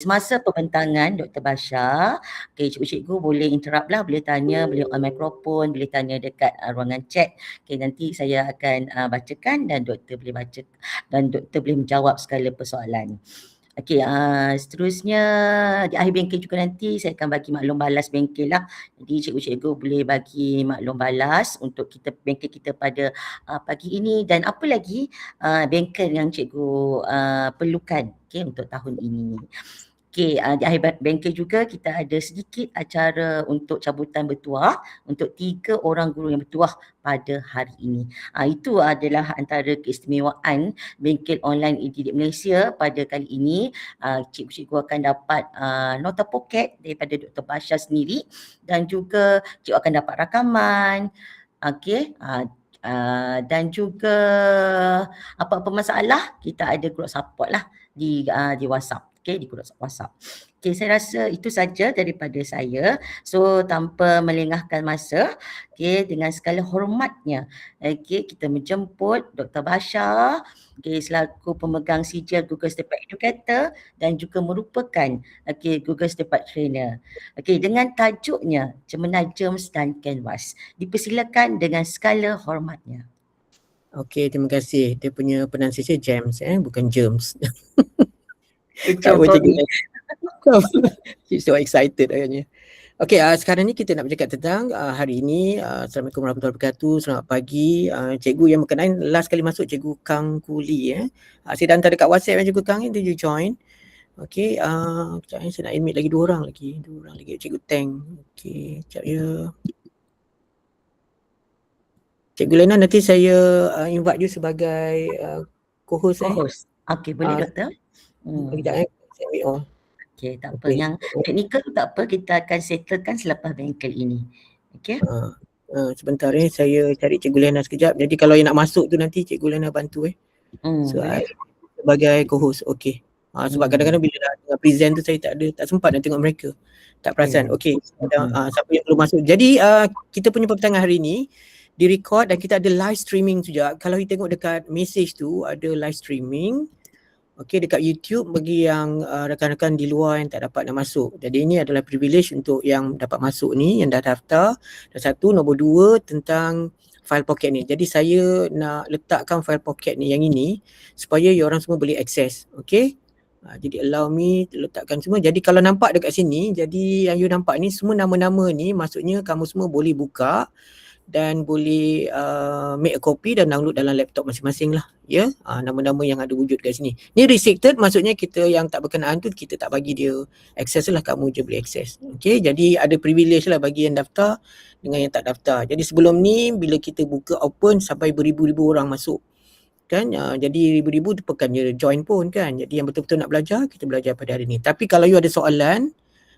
Semasa pembentangan Dr. Basha, cikgu-cikgu boleh interrupt lah, boleh tanya, boleh on mikrofon, boleh tanya dekat ruangan chat. Nanti saya akan bacakan dan doktor boleh baca dan doktor boleh menjawab segala persoalan. Seterusnya di akhir bengkel juga nanti saya akan bagi maklum balas bengkel lah. Jadi cikgu-cikgu boleh bagi maklum balas untuk kita bengkel kita pada pagi ini dan apa lagi bengkel yang cikgu perlukan untuk tahun ini. Di akhir bengkel juga kita ada sedikit acara untuk cabutan bertuah untuk 3 orang guru yang bertuah pada hari ini. Itu adalah antara keistimewaan bengkel online e-didik Malaysia pada kali ini. Cikgu-cikgu akan dapat nota poket daripada Dr. Basha sendiri dan juga cikgu akan dapat rakaman. Dan juga apa-apa masalah kita ada group support lah di WhatsApp. Di grup WhatsApp. Saya rasa itu saja daripada saya. So tanpa melengahkan masa, dengan segala hormatnya, kita menjemput Dr. Basha, selaku pemegang sijil Google Certified Educator dan juga merupakan Google Certified Trainer. Dengan tajuknya Cemena Germs dan Canvas. Dipersilakan dengan segala hormatnya. Okey, terima kasih. Dia punya pronunciation James, bukan germs. Kecil sorry. She's so excited agaknya. Okey, sekarang ni kita nak bercakap tentang hari ini. Assalamualaikum warahmatullahi wabarakatuh. Selamat pagi. Cikgu yang berkenaan last kali masuk Cikgu Kang Kuli. Saya dah hantar dekat WhatsApp Cikgu Kang, nanti you join. Okey, saya nak admit lagi 2 orang lagi. 2 orang lagi. Cikgu Teng. Okey, sekejap ya. Cikgu Lena, nanti saya invite you sebagai co-host. Okey, boleh doktor? Sekejap saya ambil on. Okey, tak apa. Yang teknikal tu tak apa, kita akan settlekan selepas bengkel ini. Okey? Sebentar saya cari Cikgu Lena sekejap. Jadi kalau yang nak masuk tu nanti Cikgu Lena bantu So I sebagai co-host. Okey. Sebab kadang-kadang bila dah present tu saya tak sempat nak tengok mereka. Tak perasan. Okey. Siapa yang perlu masuk. Jadi kita punya perbincangan hari ni direkod dan kita ada live streaming juga. Kalau you tengok dekat message tu ada live streaming. Okey, dekat YouTube bagi yang rakan-rakan di luar yang tak dapat nak masuk. Jadi ini adalah privilege untuk yang dapat masuk ni, yang dah daftar. Dan satu, nombor 2 tentang file pocket ni. Jadi saya nak letakkan file pocket ni yang ini supaya you orang semua boleh akses. Okey. Jadi allow me letakkan semua. Jadi kalau nampak dekat sini, jadi yang you nampak ni semua nama-nama ni maksudnya kamu semua boleh buka dan boleh make a copy dan download dalam laptop masing-masing lah. Nama-nama yang ada wujud kat sini. Ni restricted, maksudnya kita yang tak berkenaan tu kita tak bagi dia access lah, kamu je boleh access. Okay, jadi ada privilege lah bagi yang daftar dengan yang tak daftar. Jadi sebelum ni bila kita buka open sampai beribu-ribu orang masuk kan, jadi ribu-ribu tu bukan je join pun kan. Jadi yang betul-betul nak belajar, kita belajar pada hari ni. Tapi kalau you ada soalan,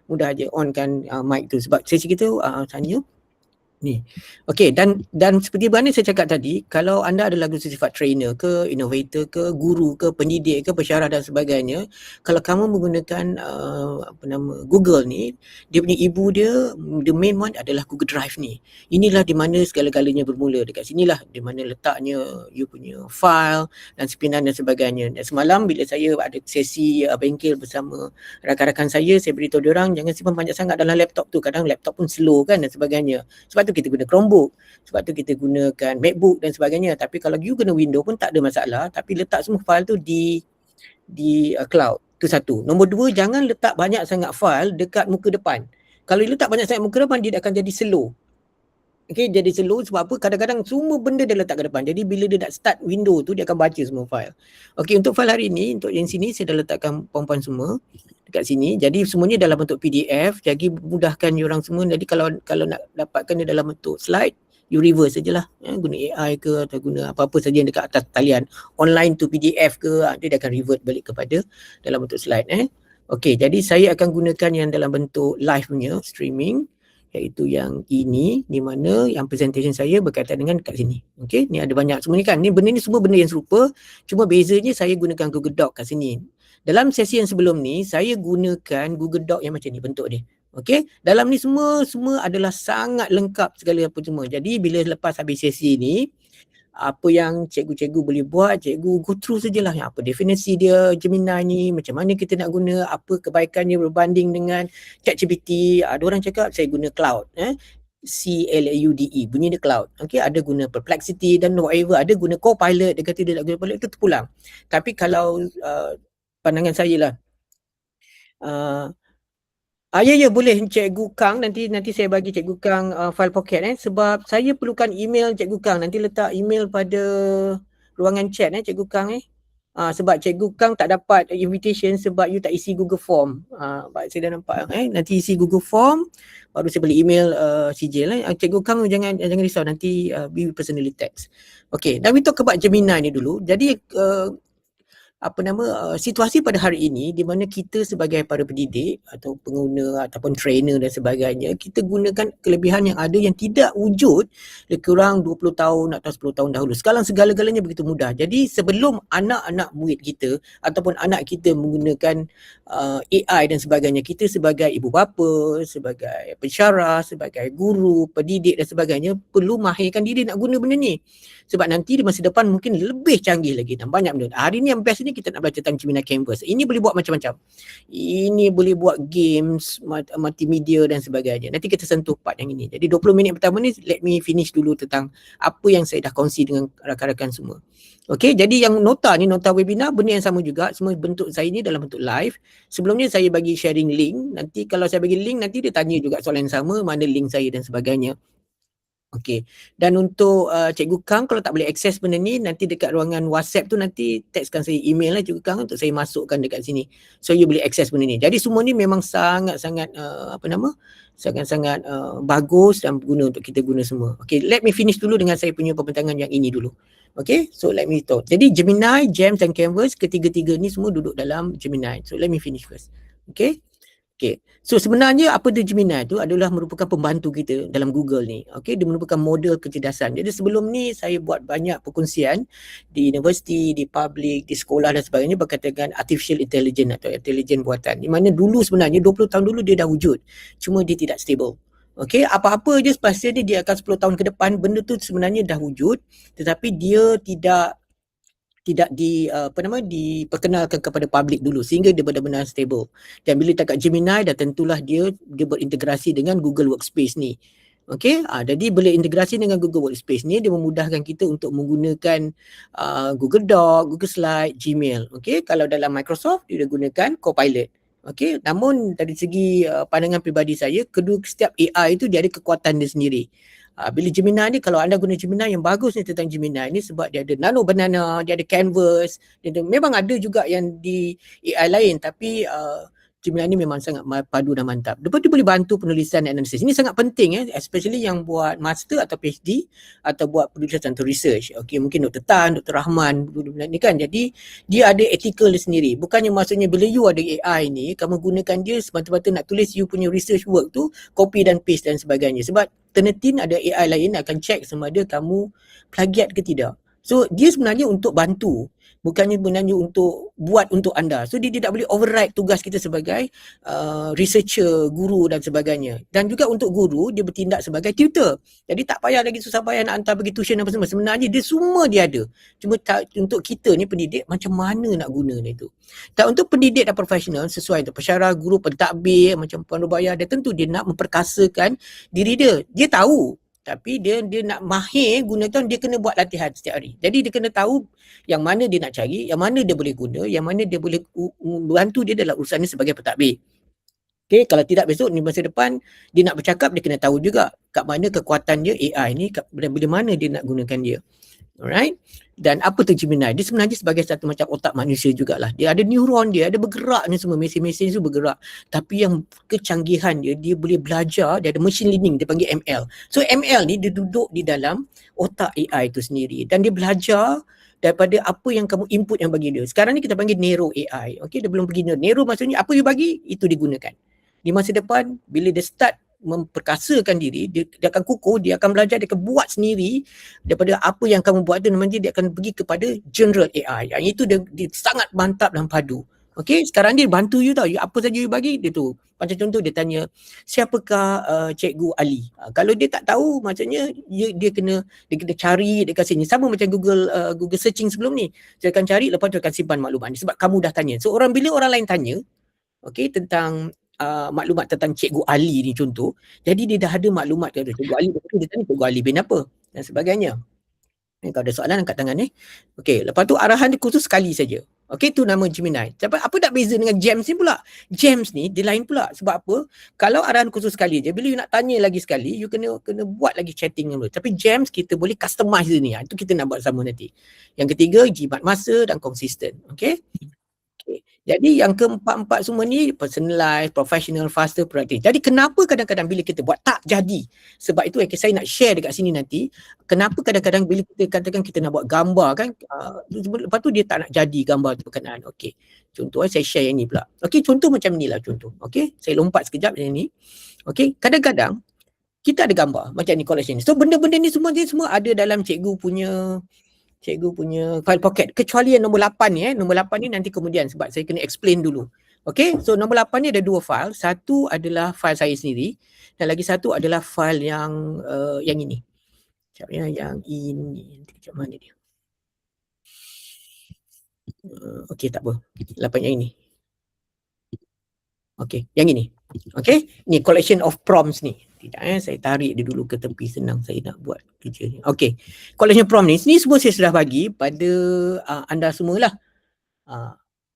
mudah je on kan mic tu. Sebab sesi kita tanya ni. Okey, dan seperti mana saya cakap tadi, kalau anda adalah guru sifat trainer ke, innovator ke, guru ke, pendidik ke, pensyarah dan sebagainya, kalau kamu menggunakan Google ni, dia punya ibu dia, the main one adalah Google Drive ni. Inilah di mana segala-galanya bermula. Dekat sinilah di mana letaknya you punya file dan sepinan dan sebagainya. Dan semalam bila saya ada sesi bengkel bersama rakan-rakan saya beritahu diorang jangan simpan banyak sangat dalam laptop tu. Kadang laptop pun slow kan dan sebagainya. Sebab tu kita guna Chromebook, sebab tu kita gunakan MacBook dan sebagainya. Tapi kalau you guna Windows pun tak ada masalah, tapi letak semua file tu di cloud. Tu satu. Nombor 2, jangan letak banyak sangat file dekat muka depan. Kalau you letak banyak sangat muka depan, dia akan jadi slow. Okay, jadi slow sebab apa? Kadang-kadang semua benda dia letak ke depan. Jadi bila dia nak start window tu, dia akan baca semua file. Okay, untuk file hari ni, untuk yang sini saya dah letakkan puan-puan semua dekat sini. Jadi semuanya dalam bentuk PDF. Jadi mudahkan you orang semua. Jadi kalau nak dapatkan dia dalam bentuk slide, you reverse sajalah. Guna AI ke atau guna apa-apa saja yang dekat atas talian. Online to PDF ke, dia akan revert balik kepada dalam bentuk slide. Okay, jadi saya akan gunakan yang dalam bentuk live punya streaming, iaitu yang ini, di mana yang presentation saya berkaitan dengan kat sini. Okay, ni ada banyak semua ni kan. Ni benda ni semua benda yang serupa, cuma bezanya saya gunakan Google Doc kat sini. Dalam sesi yang sebelum ni, saya gunakan Google Doc yang macam ni bentuk dia. Okay, dalam ni semua adalah sangat lengkap segala apa semua. Jadi bila lepas habis sesi ni, apa yang cikgu-cikgu boleh buat, cikgu go through sajalah yang apa definisi dia Gemini ni, macam mana kita nak guna, apa kebaikannya berbanding dengan ChatGPT. Ada orang cakap saya guna cloud, CLAUDE, bunyi dia cloud. Okay, ada guna Perplexity dan whatever, ada guna Copilot, dia kata dia nak guna Copilot, itu terpulang. Tapi kalau pandangan saya lah, ya boleh Cikgu Kang, nanti saya bagi Cikgu Kang file pocket sebab saya perlukan email Cikgu Kang, nanti letak email pada ruangan chat Cikgu Kang sebab Cikgu Kang tak dapat invitation sebab you tak isi Google Form. Saya dah nampak nanti isi Google Form baru saya boleh email sijil Cikgu Kang jangan risau, nanti we personally text. Okay, dan we talk about Gemini ni dulu. Jadi situasi pada hari ini di mana kita sebagai para pendidik atau pengguna ataupun trainer dan sebagainya, kita gunakan kelebihan yang ada yang tidak wujud lebih kurang 20 tahun atau 10 tahun dahulu. Sekarang segala-galanya begitu mudah. Jadi sebelum anak-anak murid kita ataupun anak kita menggunakan AI dan sebagainya, kita sebagai ibu bapa, sebagai pensyarah, sebagai guru, pendidik dan sebagainya perlu mahirkan diri nak guna benda ni. Sebab nanti di masa depan mungkin lebih canggih lagi dan banyak benda. Hari ni yang best ni kita nak belajar tentang Gemini Canvas. Ini boleh buat macam-macam. Ini boleh buat games, multimedia dan sebagainya. Nanti kita sentuh part yang ini. Jadi 20 minit pertama ni let me finish dulu tentang apa yang saya dah kongsi dengan rakan-rakan semua. Okey, jadi yang nota ni, nota webinar, benda yang sama juga. Semua bentuk saya ni dalam bentuk live. Sebelumnya saya bagi sharing link. Nanti kalau saya bagi link, nanti dia tanya juga soalan yang sama, mana link saya dan sebagainya. Okey, dan untuk Cikgu Kang kalau tak boleh akses benda ni, nanti dekat ruangan WhatsApp tu nanti textkan saya email lah Cikgu Kang untuk saya masukkan dekat sini. So you boleh akses benda ni. Jadi semua ni memang sangat-sangat sangat-sangat bagus dan berguna untuk kita guna semua. Okey, let me finish dulu dengan saya punya pembentangan yang ini dulu. Okey, so let me talk. Jadi Gemini, Gems dan Canvas, ketiga-tiga ni semua duduk dalam Gemini. So let me finish first. Okey. Okay. So sebenarnya apa dia Gemini tu adalah merupakan pembantu kita dalam Google ni. Okay, dia merupakan model kecerdasan. Jadi sebelum ni saya buat banyak perkongsian di universiti, di public, di sekolah dan sebagainya berkaitan dengan artificial intelligence atau intelijen buatan. Di mana dulu sebenarnya 20 tahun dulu dia dah wujud. Cuma dia tidak stable. Okay, apa-apa je pasti dia akan 10 tahun ke depan benda tu sebenarnya dah wujud tetapi dia tidak diperkenalkan kepada publik dulu sehingga dia benar-benar stable. Dan bila dekat Gemini dah tentulah dia berintegrasi dengan Google Workspace ni. Okey, jadi boleh integrasi dengan Google Workspace ni, dia memudahkan kita untuk menggunakan Google Doc, Google Slide, Gmail. Okey, kalau dalam Microsoft dia gunakan Copilot. Okey, namun dari segi pandangan peribadi saya, setiap AI itu dia ada kekuatan dia sendiri. Bila Gemini ni, kalau anda guna Gemini, yang bagus ni tentang Gemini ni sebab dia ada Nano Banana, dia ada Canvas, memang ada juga yang di AI lain tapi Gemini ni memang sangat padu dan mantap. Lepas tu boleh bantu penulisan dan analisis. Ini sangat penting especially yang buat master atau PhD atau buat penulisan atau research. Okay, mungkin Dr. Tan, Dr. Rahman ni kan. Jadi dia ada ethical dia sendiri. Bukannya maksudnya bila you ada AI ni, kamu gunakan dia semata-mata nak tulis you punya research work tu, copy dan paste dan sebagainya. Sebab ternetin ada AI lain akan check sama ada kamu plagiat ke tidak. So dia sebenarnya untuk bantu, bukannya sebenarnya untuk buat untuk anda. So dia tidak boleh override tugas kita sebagai researcher, guru dan sebagainya. Dan juga untuk guru, dia bertindak sebagai tutor. Jadi tak payah lagi susah payah nak hantar pergi tuition apa semua. Sebenarnya dia semua dia ada. Cuma untuk kita ni pendidik, macam mana nak guna itu. Dan untuk pendidik dan profesional, sesuai untuk pensyarah, guru, pentadbir, macam Puan Rubaya, dia tentu dia nak memperkasakan diri dia. Dia tahu. Tapi dia nak mahir guna tu, dia kena buat latihan setiap hari. Jadi dia kena tahu yang mana dia nak cari, yang mana dia boleh guna, yang mana dia boleh bantu dia dalam urusan ni sebagai pentadbir. Okay, kalau tidak besok ni masa depan dia nak bercakap, dia kena tahu juga kat mana kekuatan dia AI ni, bila mana dia nak gunakan dia. Alright. Dan apa tu Gemini? Dia sebenarnya sebagai satu macam otak manusia jugalah. Dia ada neuron dia, ada bergerak ni semua, mesin-mesin tu bergerak. Tapi yang kecanggihan dia boleh belajar, dia ada machine learning, dia panggil ML. So ML ni dia duduk di dalam otak AI tu sendiri. Dan dia belajar daripada apa yang kamu input yang bagi dia. Sekarang ni kita panggil Nero AI. Okay, dia belum pergi Nero maksudnya apa you bagi, itu digunakan. Di masa depan, bila dia start memperkasakan diri, dia akan kukuh, dia akan belajar, dia akan buat sendiri daripada apa yang kamu buat tu, nanti dia akan pergi kepada general AI. Yang itu dia sangat mantap dan padu. Okay, sekarang dia bantu you tau. Apa saja you bagi, dia tu. Macam contoh dia tanya, siapakah Cikgu Ali? Kalau dia tak tahu, maksudnya dia kena cari dekat sini. Sama macam Google searching sebelum ni. Dia akan cari, lepas tu akan simpan maklumat ni. Sebab kamu dah tanya. So bila orang lain tanya, okay, tentang maklumat tentang Cikgu Ali ni contoh, jadi dia dah ada maklumat kata Cikgu Ali, lepas tu dia tanya Cikgu Ali bin apa dan sebagainya. Kalau ada soalan angkat tangan ni. Okey, lepas tu arahan dia khusus sekali saja. Okey, tu nama Gemini. Tapi apa tak beza dengan James ni pula? James ni dia lain pula. Sebab apa? Kalau arahan khusus sekali je, bila you nak tanya lagi sekali, you kena buat lagi chatting dulu. Tapi James kita boleh customize dia ni. Itu kita nak buat sama nanti. Yang ketiga, jimat masa dan konsisten. Okey? Okay. Jadi yang keempat-empat semua ni personalized, professional, faster, productive. Jadi kenapa kadang-kadang bila kita buat tak jadi? Sebab itu saya nak share dekat sini nanti. Kenapa kadang-kadang bila kita katakan kita nak buat gambar kan, lepas tu dia tak nak jadi gambar tu berkenaan. Okey. Contoh saya share yang ni pula. Okey, contoh macam ni lah contoh. Okey, saya lompat sekejap yang ni. Okey, kadang-kadang kita ada gambar macam ni collection ni. So benda-benda ni semua ada dalam cikgu punya file pocket, kecuali yang nombor 8 ni nombor 8 ni nanti kemudian sebab saya kena explain dulu. Okay, so nombor 8 ni ada dua file. Satu adalah file saya sendiri dan lagi satu adalah file yang ini. Sekejap ya, yang ini. Nanti macam mana dia? Okay, tak apa. 8 yang ini. Okay, yang ini. Okay, ni collection of prompts ni. Tidak saya tarik dia dulu ke tepi, senang saya nak buat kerja ni. Okay, collection prompt ni semua saya sudah bagi pada anda semualah.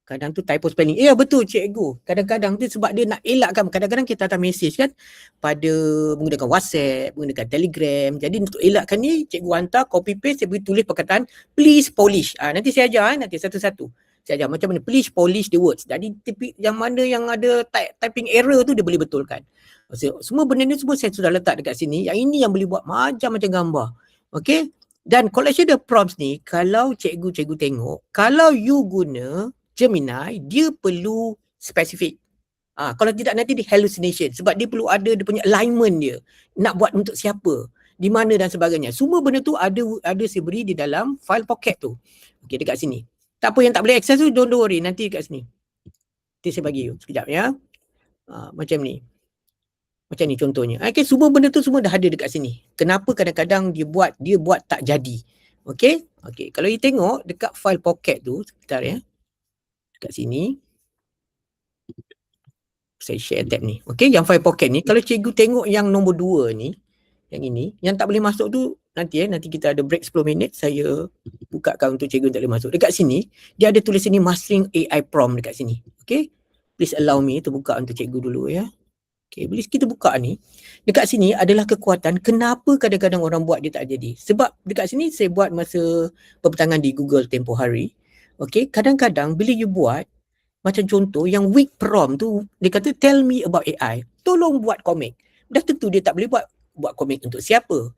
Kadang tu typo spelling. Ya betul cikgu. Kadang-kadang tu sebab dia nak elakkan. Kadang-kadang kita hantar mesej kan pada menggunakan WhatsApp, menggunakan Telegram. Jadi untuk elakkan ni cikgu hantar copy paste, saya boleh tulis perkataan please polish. Nanti saya ajar nanti satu-satu. Saya ajar macam mana please polish the words. Jadi yang mana yang ada typing error tu dia boleh betulkan. Semua benda ni semua saya sudah letak dekat sini. Yang ini yang boleh buat macam-macam gambar. Okay. Dan collection the prompts ni, kalau cikgu tengok, kalau you guna Gemini, dia perlu spesifik. Kalau tidak nanti dia hallucination. Sebab dia perlu ada dia punya alignment dia. Nak buat untuk siapa, di mana dan sebagainya. Semua benda tu ada saya beri di dalam file pocket tu. Okay, dekat sini. Tak apa yang tak boleh access tu, don't worry. Nanti dekat sini. Nanti saya bagi you. Sekejap ya. Macam ni. Macam ni contohnya. Okay, semua benda tu semua dah ada dekat sini. Kenapa kadang-kadang dia buat tak jadi. Okay. Okay. Kalau you tengok dekat file pocket tu, sebentar ya. Dekat sini. Saya share tab ni. Okay, yang file pocket ni. Kalau cikgu tengok yang nombor 2 ni, yang ini, yang tak boleh masuk tu, nanti kita ada break 10 minit, saya bukakan untuk cikgu tak boleh masuk. Dekat sini, dia ada tulis sini mastering AI prompt dekat sini. Okay, please allow me to buka untuk cikgu dulu ya. Okay, bila kita buka ni, dekat sini adalah kekuatan kenapa kadang-kadang orang buat dia tak jadi. Sebab dekat sini saya buat masa berpetangan di Google tempoh hari. Okay, kadang-kadang bila you buat, macam contoh yang weak prompt tu, dia kata tell me about AI. Tolong buat komik. Dah tentu dia tak boleh buat komik untuk siapa.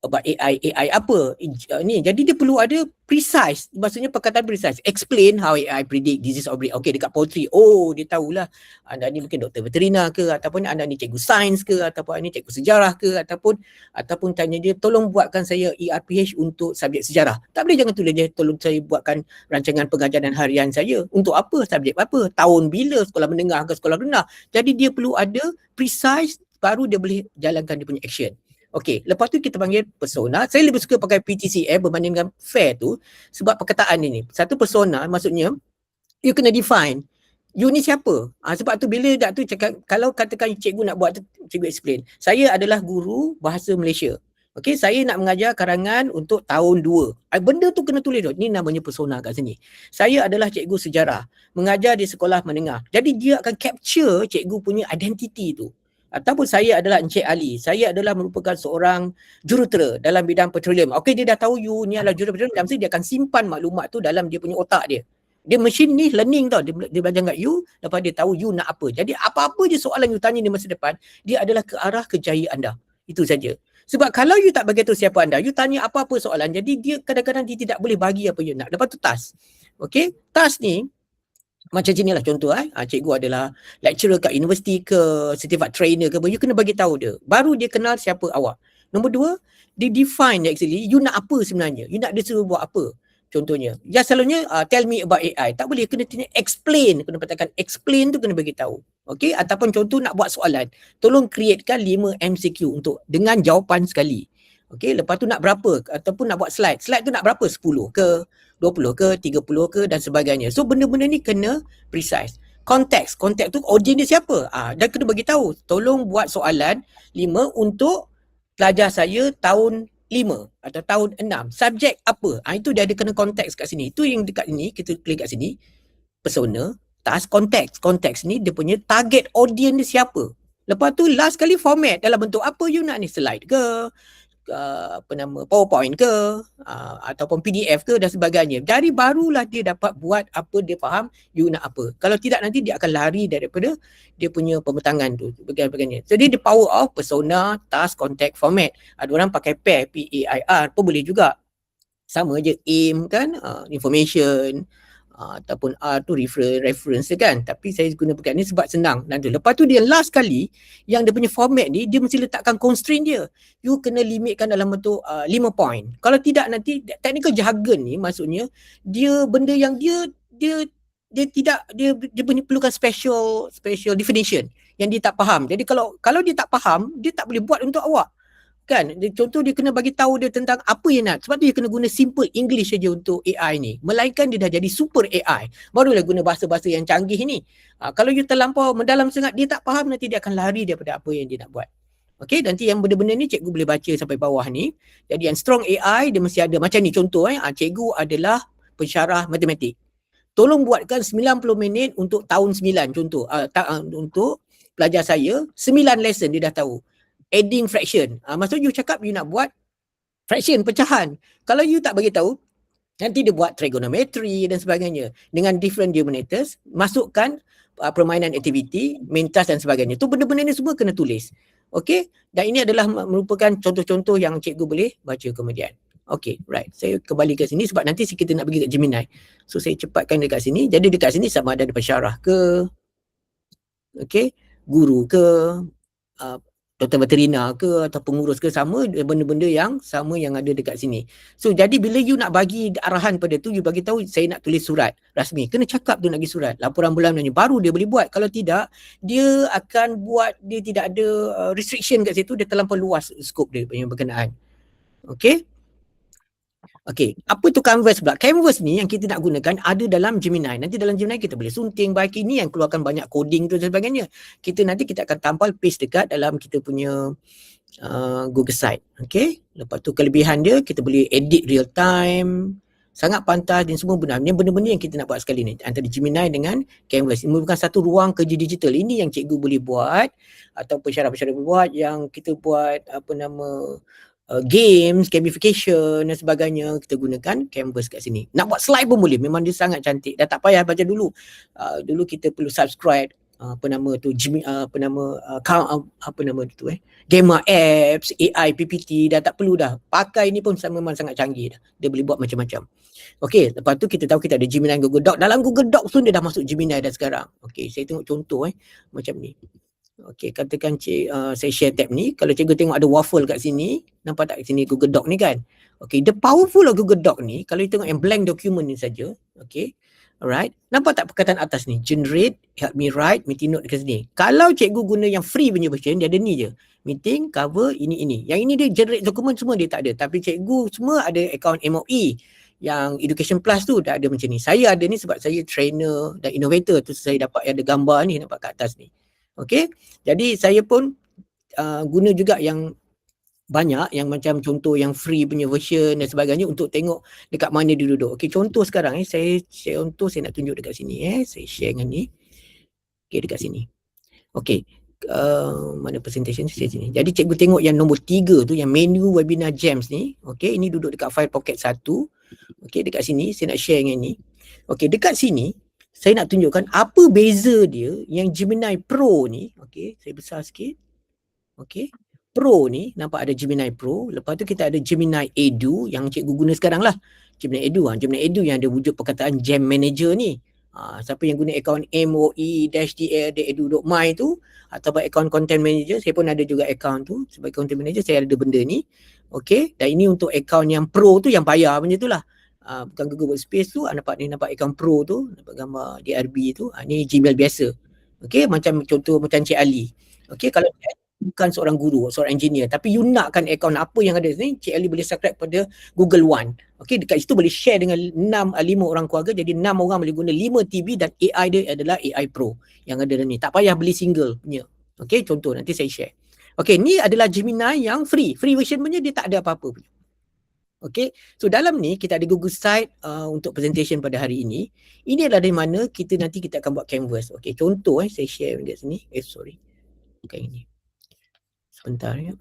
About AI apa ni, jadi dia perlu ada precise, maksudnya perkataan precise, explain how AI predict disease outbreak. Okay, dekat poultry, dia tahulah anda ni mungkin doktor veterina ke, ataupun anda ni cikgu sains ke, ataupun ni cikgu sejarah ke, ataupun tanya dia tolong buatkan saya ERPH untuk subjek sejarah. Tak boleh jangan tulis dia tolong saya buatkan rancangan pengajaran harian saya untuk apa, subjek apa, tahun bila, sekolah menengah ke sekolah rendah. Jadi dia perlu ada precise, baru dia boleh jalankan dia punya action. Okey, lepas tu kita panggil persona. Saya lebih suka pakai PTCF berbanding dengan FAIR tu sebab perkataan ini. Satu persona maksudnya you kena define you ni siapa. Sebab tu bila dak tu cakap, kalau katakan cikgu nak buat tu, cikgu explain. Saya adalah guru bahasa Malaysia. Okey, saya nak mengajar karangan untuk tahun 2. Benda tu kena tulis tu. Ni namanya persona kat sini. Saya adalah cikgu sejarah, mengajar di sekolah menengah. Jadi dia akan capture cikgu punya identiti tu. Ataupun saya adalah Encik Ali. Saya adalah merupakan seorang jurutera dalam bidang petroleum. Okey, dia dah tahu you ni adalah jurutera petroleum. Dia akan simpan maklumat tu dalam dia punya otak dia. Dia machine ni learning tau. Dia belajar kat you. Lepas dia tahu you nak apa. Jadi apa-apa je soalan you tanya di masa depan, dia adalah ke arah kejayaan anda. Itu saja. Sebab kalau you tak bagi tahu siapa anda, you tanya apa-apa soalan, jadi dia kadang-kadang dia tidak boleh bagi apa you nak. Lepas tu task. Okey, task ni macam sini lah contoh cikgu adalah lecturer kat universiti ke, certified trainer ke, you kena bagi tahu dia. Baru dia kenal siapa awak. Nombor 2, dia define actually you nak apa sebenarnya. You nak dia suruh buat apa. Contohnya, selalunya tell me about AI. Tak boleh, kena explain. Kena katakan explain tu kena bagi tahu. Okay, ataupun contoh nak buat soalan. Tolong createkan 5 MCQ untuk dengan jawapan sekali. Okay, lepas tu nak berapa ataupun nak buat slide. Slide tu nak berapa? 10 ke, 20 ke, 30 ke dan sebagainya. So benda-benda ni kena precise. Konteks tu audience dia siapa? Dan kena bagi tahu. Tolong buat soalan 5 untuk pelajar saya tahun 5 atau tahun 6. Subjek apa? Itu dia ada kena konteks kat sini. Itu yang dekat sini, kita klik kat sini. Persona, task, konteks. Konteks ni dia punya target audience dia siapa. Lepas tu last kali format dalam bentuk apa you nak ni? Slide ke? PowerPoint ke? Ataupun PDF ke dan sebagainya. Dari barulah dia dapat buat apa dia faham you nak apa. Kalau tidak nanti dia akan lari daripada dia punya pembentangan tu. Sebagainya. Jadi the power of persona, task, context, format. Ada orang pakai pair, PAIR pun boleh juga. Sama je aim kan, information, ataupun R tu reference kan. Tapi saya guna pegang ni sebab senang. Dan tu. Lepas tu dia last kali yang dia punya format ni dia mesti letakkan constraint dia. You kena limitkan dalam bentuk 5 point. Kalau tidak nanti technical jargon ni maksudnya dia benda yang dia tidak dia perlukan special definition yang dia tak faham. Jadi kalau dia tak faham, dia tak boleh buat untuk awak. Kan, contoh dia kena bagi tahu dia tentang apa yang nak. Sebab tu dia kena guna simple English saja untuk AI ni. Melainkan dia dah jadi super AI. Barulah guna bahasa-bahasa yang canggih ni. Kalau you terlampau mendalam sangat, dia tak faham, nanti dia akan lari daripada apa yang dia nak buat. Okey, nanti yang benda-benda ni cikgu boleh baca sampai bawah ni. Jadi yang strong AI dia mesti ada macam ni contoh cikgu adalah pensyarah matematik. Tolong buatkan 90 minit untuk tahun 9 contoh. Untuk pelajar saya 9 lesson dia dah tahu. Adding fraction. Maksud you cakap you nak buat fraction, pecahan. Kalau you tak bagi tahu, nanti dia buat trigonometry dan sebagainya. Dengan different denominators, masukkan permainan aktiviti, main task dan sebagainya. Tu benda-benda ni semua kena tulis. Okey? Dan ini adalah merupakan contoh-contoh yang cikgu boleh baca kemudian. Okey, right. Saya kembali ke sini sebab nanti kita nak pergi kat Gemini. So saya cepatkan dekat sini. Jadi dekat sini sama ada pensyarah ke, okey, guru ke, doktor veterina ke atau pengurus ke, sama benda-benda yang sama yang ada dekat sini. So jadi bila you nak bagi arahan pada tu, you bagi tahu saya nak tulis surat rasmi. Kena cakap tu nak bagi surat, laporan bulanannya, baru dia boleh buat. Kalau tidak, dia akan buat, dia tidak ada restriction kat situ, dia terlampau luas skop dia yang berkenaan. Okey? Okey, apa tu canvas pula? Canvas ni yang kita nak gunakan ada dalam Gemini. Nanti dalam Gemini kita boleh sunting, bagi ni yang keluarkan banyak coding tu dan sebagainya. Nanti kita akan tampal paste dekat dalam kita punya Google Site. Okey, lepas tu kelebihan dia kita boleh edit real time. Sangat pantas dan semua benar. Ini benda-benda yang kita nak buat sekali ni antara Gemini dengan Canvas. Ini merupakan satu ruang kerja digital. Ini yang cikgu boleh buat atau pensyarah-pensyarah boleh buat, yang kita buat games, gamification dan sebagainya, kita gunakan Canvas kat sini. Nak buat slide pun boleh, memang dia sangat cantik. Dah tak payah baca dulu. Dulu kita perlu subscribe Gamma Apps, AI, PPT, dah tak perlu dah. Pakai ni pun memang sangat canggih dah. Dia boleh buat macam-macam. Okey, lepas tu kita tahu kita ada Gemini dan Google Doc. Dalam Google Doc pun dia dah masuk Gemini dah sekarang. Okey, saya tengok contoh macam ni. Okey, katakan saya share tab ni. Kalau cikgu tengok ada waffle kat sini, nampak tak kat sini Google Doc ni kan? Okey, the powerful of Google Doc ni, kalau you tengok yang blank document ni saja, okey. Alright. Nampak tak perkataan atas ni? Generate, help me write, meeting note dekat sini. Kalau cikgu guna yang free punya version, dia ada ni je. Meeting, cover, ini. Yang ini dia generate dokumen semua dia tak ada. Tapi cikgu semua ada akaun MOE. Yang Education Plus tu dah ada macam ni. Saya ada ni sebab saya trainer dan innovator tu, saya dapat ada gambar ni nampak kat atas ni. Okey, jadi saya pun guna juga yang banyak, yang macam contoh yang free punya version dan sebagainya untuk tengok dekat mana dia duduk. Okey, contoh sekarang saya nak tunjuk dekat sini saya share dengan ni. Okey, dekat sini. Okey, mana presentation saya sini. Jadi cikgu tengok yang nombor 3 tu, yang menu webinar Gems ni. Okey, ini duduk dekat file pocket 1. Okey, dekat sini saya nak share dengan ni. Okey, dekat sini saya nak tunjukkan apa beza dia yang Gemini Pro ni. Okey, saya besar sikit. Okey, Pro ni nampak ada Gemini Pro. Lepas tu kita ada Gemini Edu yang cikgu guna sekarang lah. Gemini Edu yang ada wujud perkataan Gem Manager ni. Siapa yang guna akaun moe-dl.edu.my tu atau akaun Content Manager, saya pun ada juga akaun tu. Sebagai Content Manager saya ada benda ni. Okey, dan ini untuk akaun yang Pro tu yang bayar macam tu lah. bukan Google Workspace tu, nampak account pro tu, nampak gambar DRB tu, ni Gmail biasa. Okay, macam contoh macam Cik Ali. Okay, kalau bukan seorang guru, seorang engineer, tapi you nakkan akaun apa yang ada ni, Cik Ali boleh subscribe pada Google One. Okay, dekat situ boleh share dengan 5 orang keluarga, jadi 6 orang boleh guna 5 TB dan AI dia adalah AI Pro yang ada ni. Tak payah beli single punya. Okay, contoh nanti saya share. Okay, ni adalah Gemini yang free version punya, dia tak ada apa-apa punya. Okay, so dalam ni kita ada Google Site untuk presentation pada hari ini. Ini adalah dari mana kita akan buat canvas. Okay, contoh saya share dekat sini. Sorry. Okay, ini. Sebentar ya.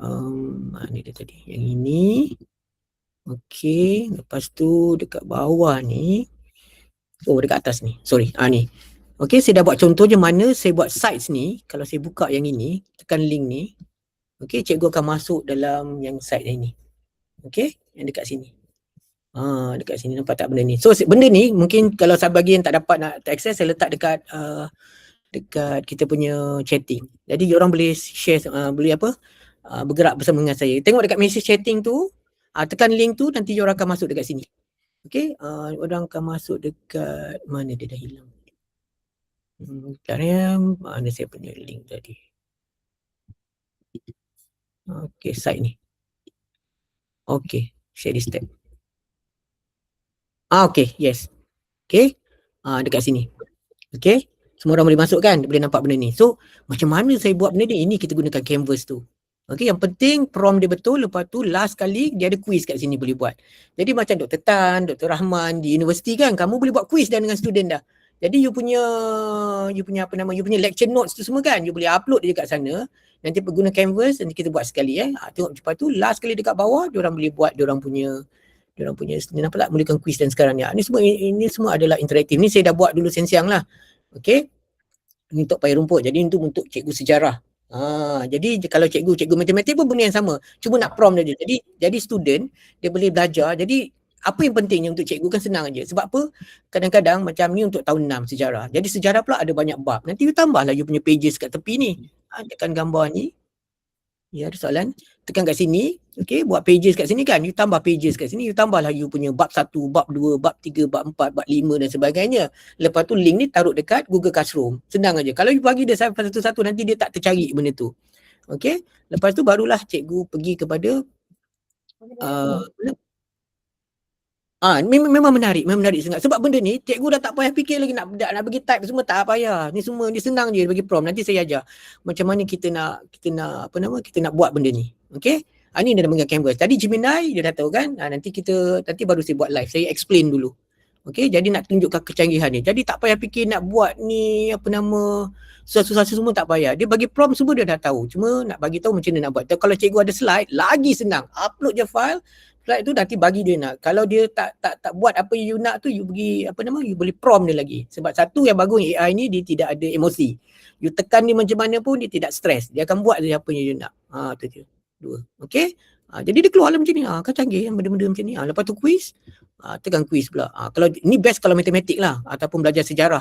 Ni dia tadi. Yang ini. Okay, lepas tu dekat bawah ni. Oh, dekat atas ni. Sorry. Ni. Okay, saya dah buat contoh je mana saya buat sites ni. Kalau saya buka yang ini, tekan link ni. Okay, cikgu akan masuk dalam yang site yang ini. Okay, yang dekat sini. Dekat sini nampak tak benda ni. So benda ni mungkin kalau saya bagi yang tak dapat nak akses, saya letak dekat kita punya chatting. Jadi orang boleh share, boleh bergerak bersama dengan saya. Tengok dekat message chatting tu, tekan link tu, nanti orang akan masuk dekat sini. Okay, orang akan masuk dekat mana dia dah hilang. Mana saya punya link tadi. Okay, site ni. Okay, share this tab. Okay, yes. Okay, dekat sini. Okay, semua orang boleh masuk kan, boleh nampak benda ni. So, macam mana saya buat benda ni? Ini kita gunakan canvas tu. Okay, yang penting prompt dia betul, lepas tu last kali dia ada quiz kat sini boleh buat. Jadi macam Dr. Tan, Dr. Rahman di universiti kan, kamu boleh buat quiz dah dengan student dah. Jadi you punya lecture notes tu semua kan, you boleh upload dia kat sana. Nanti guna canvas, nanti kita buat sekali tengok cepat tu, last kali dekat bawah, diorang boleh buat diorang punya nampak tak mulakan quiz dan sekarang ni. Ini semua adalah interaktif. Ni saya dah buat dulu siang-siang lah. Okay. Ini untuk payah rumput. Jadi untuk cikgu sejarah. Jadi kalau cikgu matematik pun benda yang sama. Cuma nak prompt dia. Jadi student dia boleh belajar. Jadi apa yang pentingnya untuk cikgu kan senang aja. Sebab apa? Kadang-kadang macam ni untuk tahun 6 sejarah. Jadi sejarah pula ada banyak bab. Nanti you tambahlah you punya pages kat tepi ni. Tekan gambar ni. Ya, ada soalan. Tekan kat sini. Okay, buat pages kat sini kan. You tambah pages kat sini. You tambahlah you punya bab 1, bab 2, bab 3, bab 4, bab 5 dan sebagainya. Lepas tu link ni taruh dekat Google Classroom. Senang aja. Kalau you bagi dia satu-satu, nanti dia tak tercari benda tu. Okay. Lepas tu barulah cikgu pergi kepada memang menarik sangat. Sebab benda ni cikgu dah tak payah fikir lagi nak bagi type semua, tak payah. Ni semua ni senang je bagi prompt. Nanti saya ajar macam mana kita nak buat benda ni. Okey? Ni dia nama canvas. Tadi Gemini dia dah tahu kan? Nanti baru saya buat live. Saya explain dulu. Okey, jadi nak tunjukkan kecanggihan ni. Jadi tak payah fikir nak buat ni susah-susah semua, tak payah. Dia bagi prompt semua dia dah tahu. Cuma nak bagi tahu macam mana nak buat. Kalau cikgu ada slide, lagi senang. Upload je file. Slide tu nanti bagi dia nak. Kalau dia tak buat apa you nak tu, you pergi you boleh prompt dia lagi. Sebab satu yang bagus AI ni, dia tidak ada emosi. You tekan dia macam mana pun dia tidak stres. Dia akan buat je apa yang you nak. Tu je. 2. Okey. Jadi dia keluar lah macam ni. Kan canggih kan benda-benda macam ni. Lepas tu quiz. Tekan quiz pula. Kalau ni best kalau matematik lah ataupun belajar sejarah.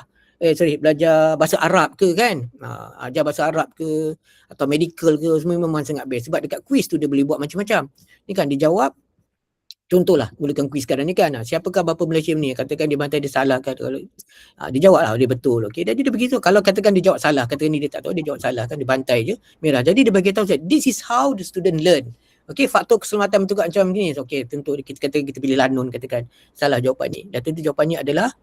Belajar bahasa Arab ke kan. Ajar bahasa Arab ke atau medical ke, semua memang sangat best. Sebab dekat quiz tu dia boleh buat macam-macam. Ni kan dia jawab. Contohlah mulakan kuis sekarang ni kan. Siapakah bapa Malaysia ni? Katakan dia bantai dia salah kan. Dia jawab lah dia betul. Okey. Jadi dia begitu. Kalau katakan dia jawab salah, katakan ni dia tak tahu, dia jawab salah kan, dia bantai je merah. Jadi dia bagi tahu this is how the student learn. Okey, faktor keselamatan betul macam ni. Okey, tentu kita pilih Lanun katakan salah jawapan ni. Dan tentu jawapannya adalah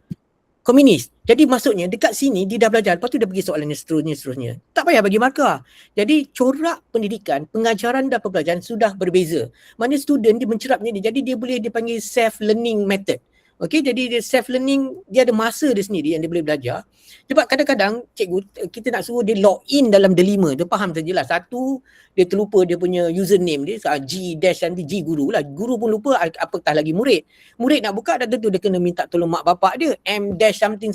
komunis. Jadi maksudnya dekat sini dia dah belajar, lepas tu dia pergi soalan yang seterusnya. Tak payah bagi markah. Jadi corak pendidikan, pengajaran dan pembelajaran sudah berbeza. Mana student dia mencerapnya dia. Jadi dia boleh dipanggil self-learning method. Okey, jadi dia self-learning, dia ada masa dia sendiri yang dia boleh belajar. Sebab kadang-kadang cikgu, kita nak suruh dia log in dalam delima. Dia faham sajalah. Satu, dia terlupa dia punya username dia. G dash nanti G guru lah. Guru pun lupa apatah lagi murid. Murid nak buka dah tentu dia kena minta tolong mak bapak dia. M dash something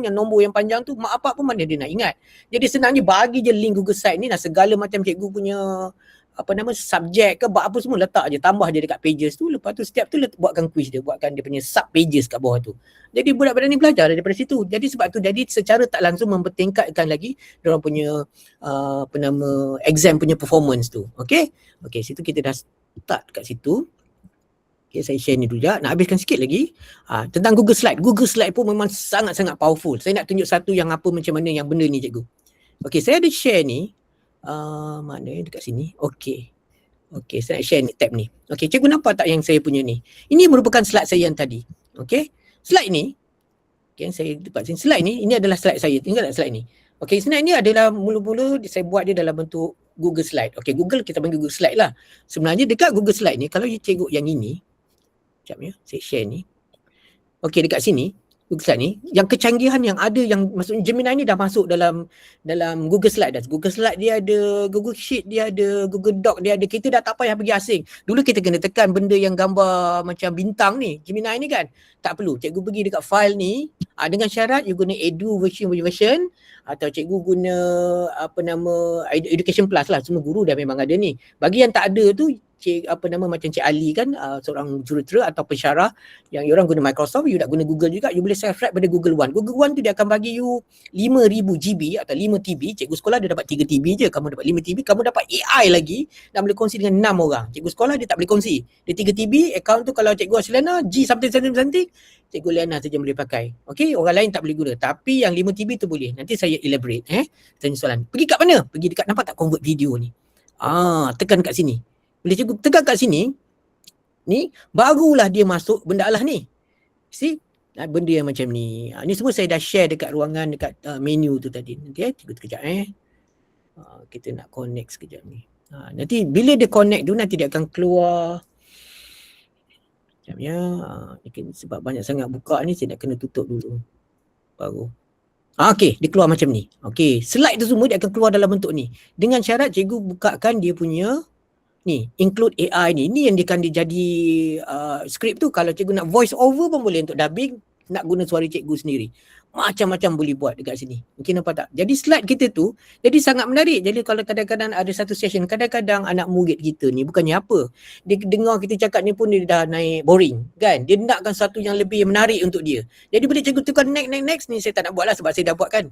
yang nombor yang panjang tu, mak bapak pun mana dia nak ingat. Jadi senangnya bagi je link Google Site ni. Segala macam cikgu punya subjek ke apa semua letak je, tambah je dekat pages tu. Lepas tu setiap tu buatkan quiz dia, buatkan dia punya sub pages kat bawah tu. Jadi budak-budak ni belajar daripada situ. Jadi sebab tu jadi secara tak langsung mempertingkatkan lagi diorang punya exam punya performance tu. Okey, situ kita dah start kat situ. Okay, saya share ni dulu sekejap. Nak habiskan sikit lagi. Tentang Google Slide. Google Slide pun memang sangat-sangat powerful. Saya nak tunjuk satu yang apa macam mana yang benda ni cikgu. Okay, saya ada share ni. Mana dekat sini. Okay. Okay, saya nak share ni, tab ni. Okay, cikgu nampak tak yang saya punya ni? Ini merupakan slide saya yang tadi. Okay, slide ni. Okay, saya dapat sini. Slide ni, ini adalah slide saya. Tinggal tak slide ni? Okay, slide ni adalah mula-mula saya buat dia dalam bentuk Google Slide. Okay, Google kita panggil Google Slide lah. Sebenarnya dekat Google Slide ni, kalau you cikgu yang ini, sekejap ya, saya share ni. Okay, dekat sini, Google Slide ni, yang kecanggihan yang ada, yang maksudnya Gemini ni dah masuk dalam Google Slide dah. Google Slide dia ada, Google Sheet dia ada, Google Doc dia ada. Kita dah tak payah pergi asing. Dulu kita kena tekan benda yang gambar macam bintang ni, Gemini ni kan. Tak perlu. Cikgu pergi dekat file ni, dengan syarat you guna Edu version, atau cikgu guna Education Plus lah. Semua guru dah memang ada ni. Bagi yang tak ada tu, macam Cik Ali kan, seorang jurutera atau pensyarah yang orang guna Microsoft, you nak guna Google juga, you boleh subscribe pada Google One. Google One tu dia akan bagi you 5,000 GB atau 5 TB. Cikgu sekolah dia dapat 3 TB je, kamu dapat 5 TB, kamu dapat AI lagi dan boleh kongsi dengan 6 orang. Cikgu sekolah dia tak boleh kongsi. Dia 3 TB, account tu kalau cikgu Aslana G something, cikgu Liana saja boleh pakai. Okey, orang lain tak boleh guna. Tapi yang 5 TB tu boleh. Nanti saya elaborate. Tanya soalan. Pergi kat mana? Pergi dekat, nampak tak convert video ni? Tekan kat sini. Bila cikgu tekan kat sini, ni barulah dia masuk benda lah ni. See? Benda yang macam ni. Ni semua saya dah share dekat ruangan, dekat menu tu tadi. Nanti cikgu sekejap kita nak connect sekejap ni. Nanti bila dia connect tu, nanti dia akan keluar. Sekejap ya. Sebab banyak sangat buka ni, saya nak kena tutup dulu. Baru. Okey, dia keluar macam ni. Okey, slide tu semua dia akan keluar dalam bentuk ni. Dengan syarat cikgu bukakan dia punya ni, include AI ni. Ni yang dia akan jadi skrip tu. Kalau cikgu nak voice over pun boleh untuk dubbing, nak guna suara cikgu sendiri. Macam-macam boleh buat dekat sini. Mungkin nampak tak? Jadi slide kita tu jadi sangat menarik. Jadi kalau kadang-kadang ada satu session, kadang-kadang anak murid kita ni bukannya apa, dia dengar kita cakap ni pun dia dah naik boring kan. Dia nakkan satu yang lebih menarik untuk dia. Jadi bila cikgu tekan next ni, saya tak nak buat lah sebab saya dah buat kan.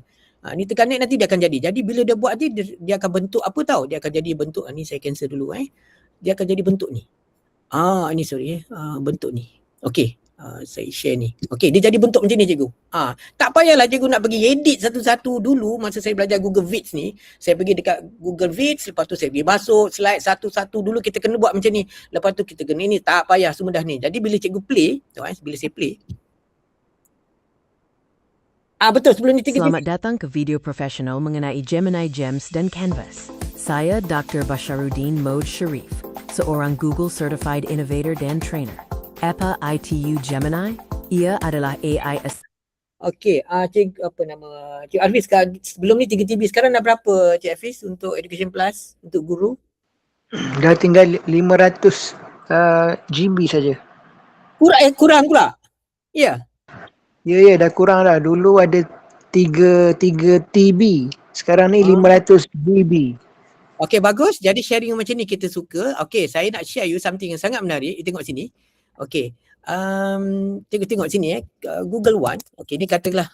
Ni tekan next nanti dia akan jadi. Jadi bila dia buat nanti dia akan bentuk apa tahu? Dia akan jadi bentuk, ni saya cancel dulu Dia akan jadi bentuk ni. Ni sorry bentuk ni. Okey. Saya share ni. Okey, dia jadi bentuk macam ni cikgu. Tak payahlah cikgu nak pergi edit satu-satu dulu. Masa saya belajar Google Vids ni, saya pergi dekat Google Vids, lepas tu saya pergi masuk slide satu-satu dulu, kita kena buat macam ni. Lepas tu kita kena ni, tak payah, semua dah ni. Jadi bila cikgu play, bila saya play. Betul, sebelum ni Selamat datang ke video profesional mengenai Gemini Gems dan Canvas. Saya Dr. Basharuddin Mode Sharif, seorang Google Certified Innovator dan Trainer. Apa ITU Gemini? Ia adalah AI Okey, Cik Arfiz, sebelum ni 3 TB, sekarang dah berapa Cik Arfiz untuk Education Plus, untuk guru? Dah tinggal 500 GB saja. Kurang pula? Ya. Ya, dah kurang dah. Dulu ada 3 TB. Sekarang ni 500 GB. Okey, bagus. Jadi sharing macam ni kita suka. Okey, saya nak share you something yang sangat menarik. You tengok sini. Okey. Tengok sini Google One. Okey, ni katalah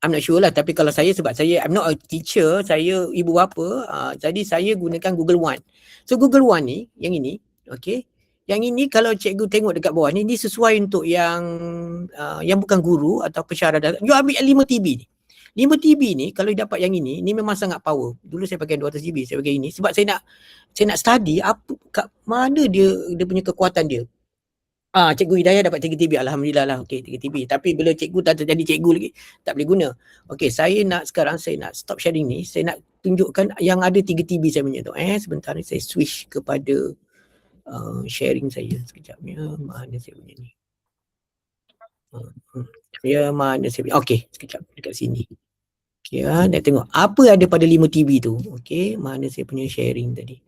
I'm not sure lah, tapi kalau saya, sebab saya I'm not a teacher, saya ibu bapa, jadi saya gunakan Google One. So Google One ni, yang ini, okey. Yang ini kalau cikgu tengok dekat bawah ni, ni sesuai untuk yang bukan guru atau pensyarah. You ambil 5 TB ni. 5 TB ni kalau dapat yang ini memang sangat power. Dulu saya pakai 200 GB, saya pakai ini sebab saya nak study kat mana dia punya kekuatan dia. Cikgu Hidayah dapat 3 TB, alhamdulillah lah. Okey, 3 TB. Tapi bila cikgu tak jadi cikgu lagi, tak boleh guna. Okey, sekarang saya nak stop sharing ni. Saya nak tunjukkan yang ada 3 TB saya punya tu. Sebentar ni saya switch kepada sharing saya sekejap ya. Mana saya punya ni? Mana saya punya? Okey, sekejap dekat sini. Okey, nak tengok apa ada pada 5 TB tu. Okey, mana saya punya sharing tadi?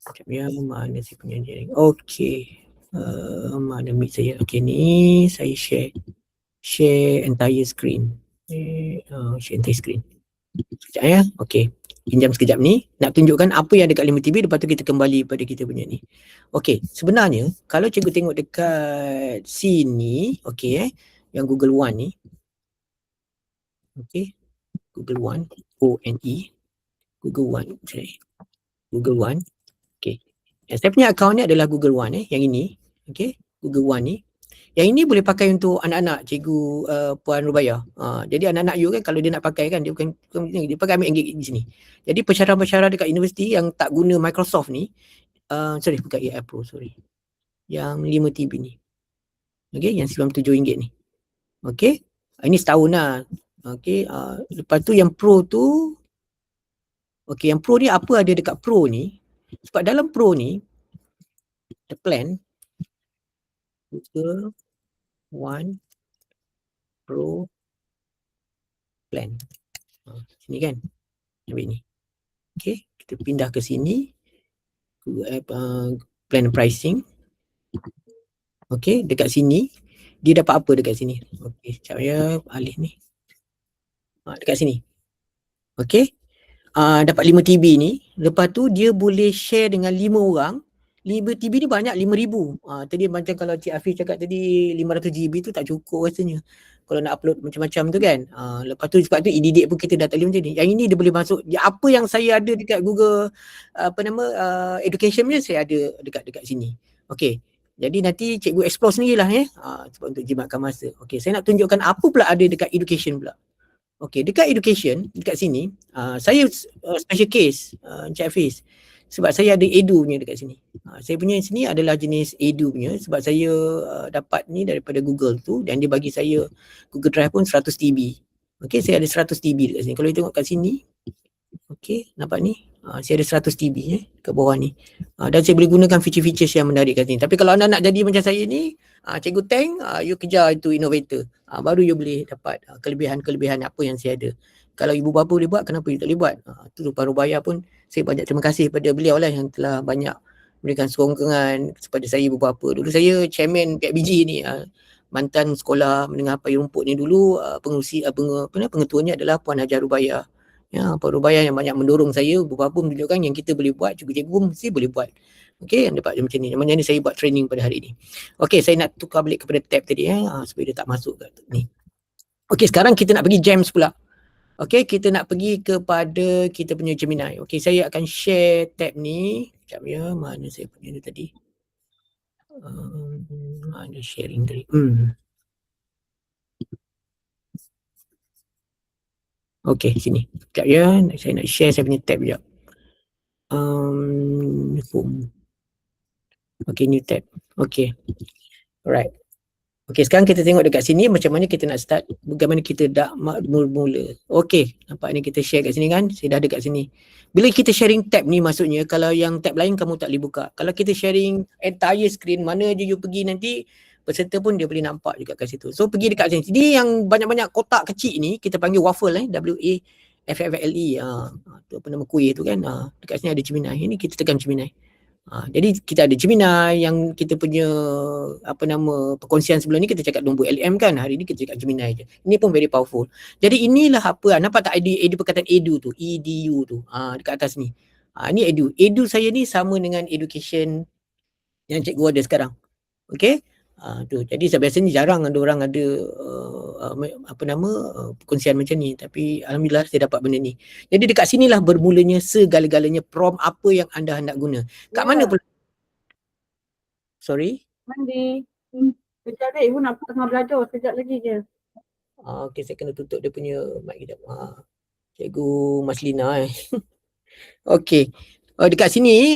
Sekejap ya, mana saya punya sharing? Okey. Mana mic saya? Okey, ni saya share entire screen. Share entire screen. Sekejap ya. Okey. Pinjam sekejap ni. Nak tunjukkan apa yang dekat 5 TB, lepas tu kita kembali pada kita punya ni. Okey, sebenarnya kalau cikgu tengok dekat sini, okey yang Google One ni. Okey. Google One, O-N-E. Google One, sorry. Google One. Okey. Saya punya account ni adalah Google One yang ini. Okay, Google One ni. Yang ini boleh pakai untuk anak-anak, cikgu Puan Rubaya. Jadi anak-anak you kan kalau dia nak pakai kan, dia bukan dia pakai ambil gig di sini. Jadi pensyarah-pensyarah dekat universiti yang tak guna Microsoft ni, sorry bukan AI Pro, sorry. Yang 5TB ni. Okay, yang RM97 ni. Okay, ini setahun lah. Okay, lepas tu yang Pro tu, okay, yang Pro ni apa ada dekat Pro ni? Sebab dalam Pro ni, the plan, Google One Pro plan. Sini kan? Ambil ni. Okay, kita pindah ke sini. Google App, plan pricing. Okay, dekat sini. Dia dapat apa dekat sini? Okay, sekejap ya, alih ni. Dekat sini. Okay. Dapat 5TB ni. Lepas tu dia boleh share dengan 5 orang. 5TB ni banyak 5,000. Tadi macam kalau Cik Hafiz cakap tadi 500GB tu tak cukup rasanya. Kalau nak upload macam-macam tu kan. Lepas tu sebab tu e-didik pun kita dah tak boleh macam ni. Yang ini dia boleh masuk. Apa yang saya ada dekat Google education ni saya ada dekat sini. Okay. Jadi nanti cikgu explore sendirilah sebab untuk jimatkan masa. Okay, saya nak tunjukkan apa pula ada dekat education pula. Okay, dekat education, dekat sini, saya special case, Encik Hafiz. Sebab saya ada edu punya dekat sini. Saya punya sini adalah jenis edu punya sebab saya dapat ni daripada Google tu dan dia bagi saya Google Drive pun 100TB. Okay, saya ada 100TB dekat sini. Kalau you tengok kat sini, okay, nampak ni? Saya ada 100TB kat bawah ni. Dan saya boleh gunakan feature-feature yang menarik kat sini. Tapi kalau anda nak jadi macam saya ni, Cikgu Teng, you kejar itu innovator. Baru you boleh dapat kelebihan-kelebihan apa yang saya ada. Kalau ibu bapa boleh buat, kenapa you tak boleh buat? Tu Puan Rubaya pun, saya banyak terima kasih pada beliau lah yang telah banyak memberikan sokongan kepada saya ibu bapa. Dulu saya chairman PIBG ni, mantan sekolah menengah payung rumput ni dulu, pengetuanya adalah Puan Hajar Rubaya. Ya, Puan Rubaya yang banyak mendorong saya, beberapa menunjukkan yang kita boleh buat, cikgu-cikgu pun mesti boleh buat. Okey, yang dapat macam ni. Namanya ni saya buat training pada hari ini. Okey, saya nak tukar balik kepada tab tadi supaya dia tak masuk kat ni. Okey, sekarang kita nak pergi Gems pula. Okey, kita nak pergi kepada kita punya Gemini. Okey, saya akan share tab ni. Sekejap ya, mana saya punya ni tadi? Mana sharing tadi? Okey, sini. Sekejap ya, saya nak share saya punya tab sekejap. Home. Okey, new tab. Okey. Alright. Okey, sekarang kita tengok dekat sini macam mana kita nak start, bagaimana kita dah mula-mula. Okey, nampak ni kita share kat sini kan? Saya dah ada kat sini. Bila kita sharing tab ni maksudnya kalau yang tab lain kamu tak boleh buka. Kalau kita sharing entire screen, mana je you pergi nanti peserta pun dia boleh nampak juga kat situ. So pergi dekat sini. Jadi yang banyak-banyak kotak kecil ni kita panggil waffle WAFFLE. Tu apa nama kuih tu kan. Dekat sini ada Gemini. Ini kita tekan Gemini. Jadi kita ada Gemini yang kita punya perkongsian sebelum ni kita cakap nombor LM kan. Hari ni kita cakap Gemini je. Ini pun very powerful. Jadi inilah apa, nampak tak edu perkataan edu tu, EDU tu. Dekat atas ni. Ni edu. Edu saya ni sama dengan education yang cikgu ada sekarang. Okay. Tu. Jadi biasanya jarang ada orang ada perkongsian macam ni, tapi alhamdulillah saya dapat benda ni. Jadi dekat sinilah bermulanya segala-galanya prompt apa yang anda hendak guna. Kat mana pula? Sorry? Mandi. Sekejap dek, ibu nak tengah belajar sekejap lagi je. Okay, saya kena tutup dia punya mic kejap. Cikgu Maslina Okay. Dekat sini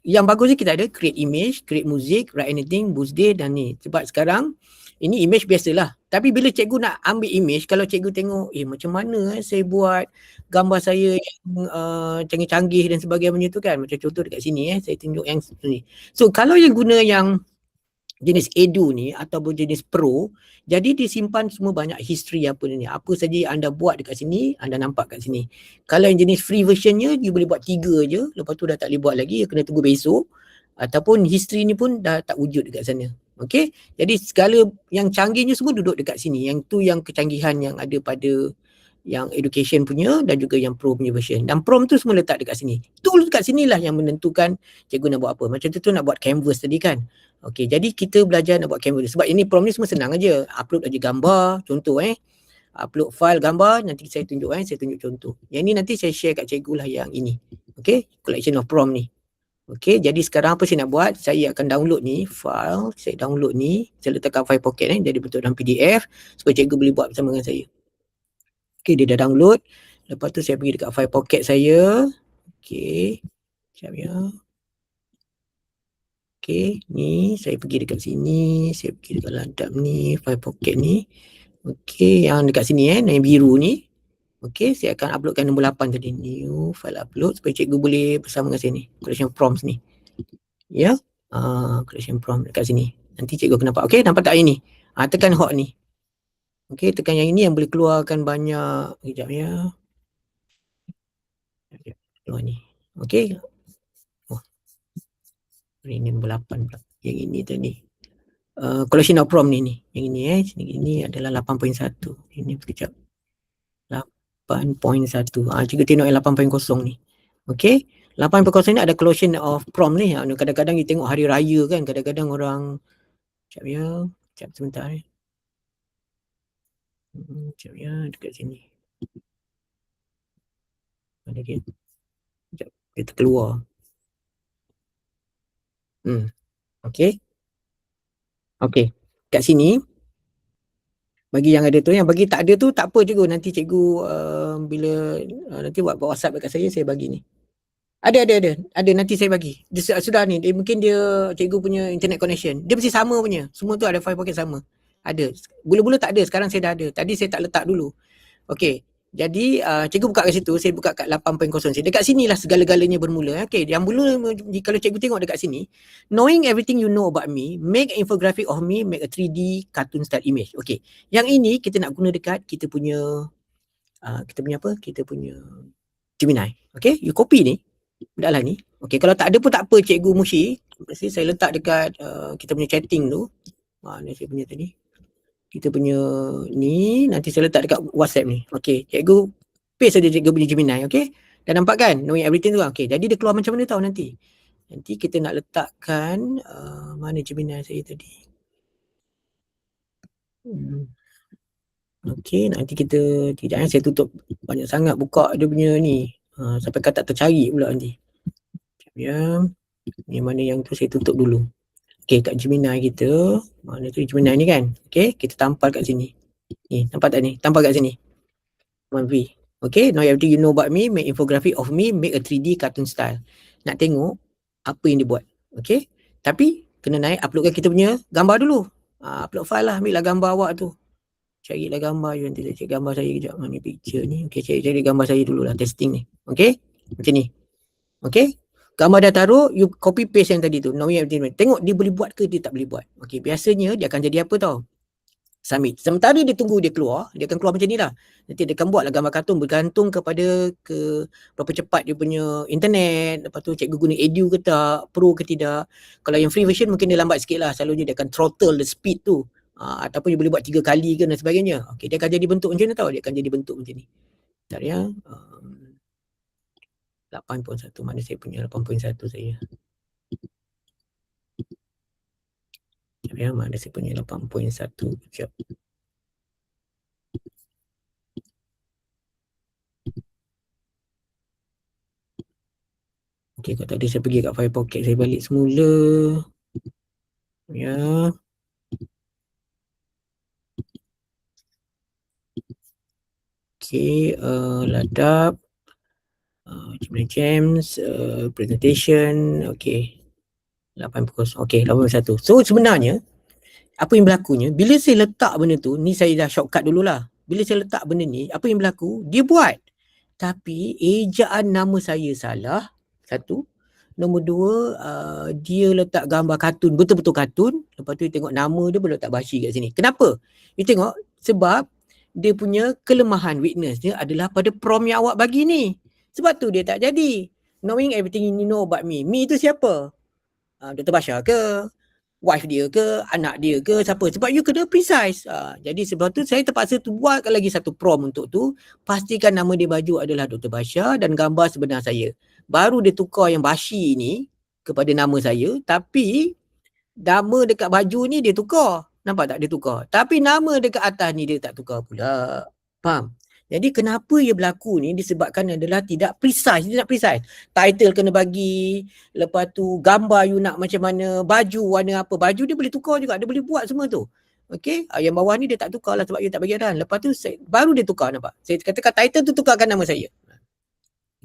yang bagus ni kita ada create image, create music, write anything, boost day dan ni. Sebab sekarang ini image biasalah. Tapi bila cikgu nak ambil image, kalau cikgu tengok macam mana saya buat gambar saya yang canggih-canggih dan sebagainya tu kan. Macam contoh dekat sini saya tunjuk yang ni. So kalau yang guna yang jenis edu ni ataupun jenis pro, jadi disimpan semua banyak history apa ni. Apa saja anda buat dekat sini, anda nampak kat sini. Kalau yang jenis free versionnya, you boleh buat 3 je, lepas tu dah tak boleh buat lagi, you kena tunggu besok. Ataupun history ni pun dah tak wujud dekat sana. Okay, jadi segala yang canggihnya semua duduk dekat sini. Yang tu yang kecanggihan yang ada pada yang education punya dan juga yang pro punya version. Dan prompt tu semua letak dekat sini. Tool dekat sinilah yang menentukan cikgu nak buat apa. Macam tu nak buat canvas tadi kan. Okey, jadi kita belajar nak buat canvas. Sebab ini prompt ni semua senang aja. Upload aja gambar, contoh upload file gambar, nanti saya tunjuk saya tunjuk contoh. Yang ni nanti saya share kat cikgu lah yang ini. Okey, collection of prompt ni. Okey, jadi sekarang apa saya nak buat? Saya akan download ni file, saya download ni, saya letakkan file pocket jadi bentuk dalam PDF supaya cikgu boleh buat bersama dengan saya. Okey, dia dah download. Lepas tu saya pergi dekat file pocket saya. Okey. Sekejap ya. Okey, ni saya pergi dekat sini, saya pergi dekat ladap ni, file pocket ni. Okey, yang dekat sini yang biru ni. Okey, saya akan uploadkan nombor 8 tadi. New file upload supaya cikgu boleh bersama dengan saya ni. Collection prompts ni. Ya. Collection prompt dekat sini. Nanti cikgu akan nampak. Okey, nampak tak yang ni? Tekan hot ni. Okey, tekan yang ini yang boleh keluarkan banyak. Sekejap ya. Keluar ni. Okey. Ini nombor 8 pula. Yang ini tadi. Collection of prompt ni. Yang ini ini adalah 8.1. Ini sekejap. 8.1. Cikgu tengok yang 8.0 ni. Okey. 8.0 ni ada collection of prompt ni. Kadang-kadang kita tengok hari raya kan. Kadang-kadang orang. Sekejap ya. Sekejap sebentar Sekejap ya. Dekat sini. Ada dia. Sekejap. Kita keluar. Okey. Okey. Kat sini. Bagi yang ada tu, yang bagi tak ada tu tak apa cikgu. Nanti cikgu bila nanti buat WhatsApp dekat saya bagi ni. Ada nanti saya bagi. Dia sudah ni, mungkin dia cikgu punya internet connection. Dia mesti sama punya. Semua tu ada file pocket sama. Ada. Mula-mula tak ada, sekarang saya dah ada. Tadi saya tak letak dulu. Okey. Jadi cikgu buka kat situ, saya buka kat 8.0. Dekat sinilah segala-galanya bermula. Okey, yang mula kalau cikgu tengok dekat sini, knowing everything you know about me, make an infographic of me, make a 3D cartoon style image. Okey. Yang ini kita nak guna dekat kita punya apa? Kita punya Gemini. Okey, you copy ni. Budaklah ni. Okey, kalau tak ada pun tak apa cikgu Mushi. Mesti saya letak dekat kita punya chatting tu. Ni saya punya tadi. Kita punya ni nanti saya letak dekat WhatsApp ni. Okey, cikgu paste saja cikgu punya Gemini, okey? Dah nampak kan? Knowing everything tu. Okey, jadi dia keluar macam mana tahu nanti. Nanti kita nak letakkan mana Gemini saya tadi. Okey, nanti kita tidak saya tutup banyak sangat buka dia punya ni. Sampai kan tak tercari pula nanti. Ya. Ni mana yang tu saya tutup dulu. Okey, kat Gemini kita, mana tu Gemini ni kan? Okey, kita tampal kat sini. Ni, nampak tak ni? Tampal kat sini. 1V. Okey, now everything you know about me, make infographic of me, make a 3D cartoon style. Nak tengok apa yang dia buat. Okey, tapi kena naik uploadkan kita punya gambar dulu. Upload file lah, ambil lah gambar awak tu. Carilah gambar je, nanti saya cari gambar saya kejap. Ni picture ni. Okey, cari gambar saya dulu lah, testing ni. Okey, macam ni. Okey, gambar dah taruh, you copy paste yang tadi tu. Tengok dia boleh buat ke dia tak boleh buat. Okey, biasanya dia akan jadi apa tau? Submit. Sementara dia tunggu dia keluar, dia akan keluar macam ni lah. Nanti dia akan buatlah gambar kartun bergantung kepada berapa cepat dia punya internet, lepas tu cikgu guna edu ke tak, pro ke tidak. Kalau yang free version mungkin dia lambat sikit lah. Selalunya dia akan throttle the speed tu. Ataupun dia boleh buat 3 kali ke dan sebagainya. Okey, dia akan jadi bentuk macam ni tau. Dia akan jadi bentuk macam ni. Bentar ya. 8.1 mana saya punya 8.1 saya. Ya, mana saya punya 8.1. Sekejap. Okey, kalau tadi saya pergi kat file pocket saya balik semula. Ya. Okey, ladap. Gemini Gems, presentation, okey. 8.0. Okey, 8.1. So sebenarnya apa yang berlakunya bila saya letak benda tu, ni saya dah shortcut dululah. Bila saya letak benda ni, apa yang berlaku? Dia buat. Tapi ejaan nama saya salah. Satu. Nombor 2, dia letak gambar kartun, betul-betul kartun. Lepas tu tengok nama dia boleh letak Bashi kat sini. Kenapa? You tengok sebab dia punya kelemahan weakness dia adalah pada prompt yang awak bagi ni. Sebab tu dia tak jadi. Knowing everything you know about me. Me tu siapa? Dr. Basha ke? Wife dia ke? Anak dia ke? Siapa? Sebab you kena precise. Jadi sebab tu saya terpaksa tu buatkan lagi satu prompt untuk tu. Pastikan nama dia baju adalah Dr. Basha dan gambar sebenar saya. Baru dia tukar yang Bashi ni kepada nama saya. Tapi nama dekat baju ni dia tukar. Nampak tak dia tukar? Tapi nama dekat atas ni dia tak tukar pula. Faham? Jadi kenapa ia berlaku ni disebabkan adalah tidak precise. Title kena bagi, lepas tu gambar you nak macam mana, baju warna apa. Baju dia boleh tukar juga, dia boleh buat semua tu. Okay, yang bawah ni dia tak tukar lah sebab you tak bagi arahan. Lepas tu baru dia tukar, nampak. Saya katakan title tu tukarkan nama saya.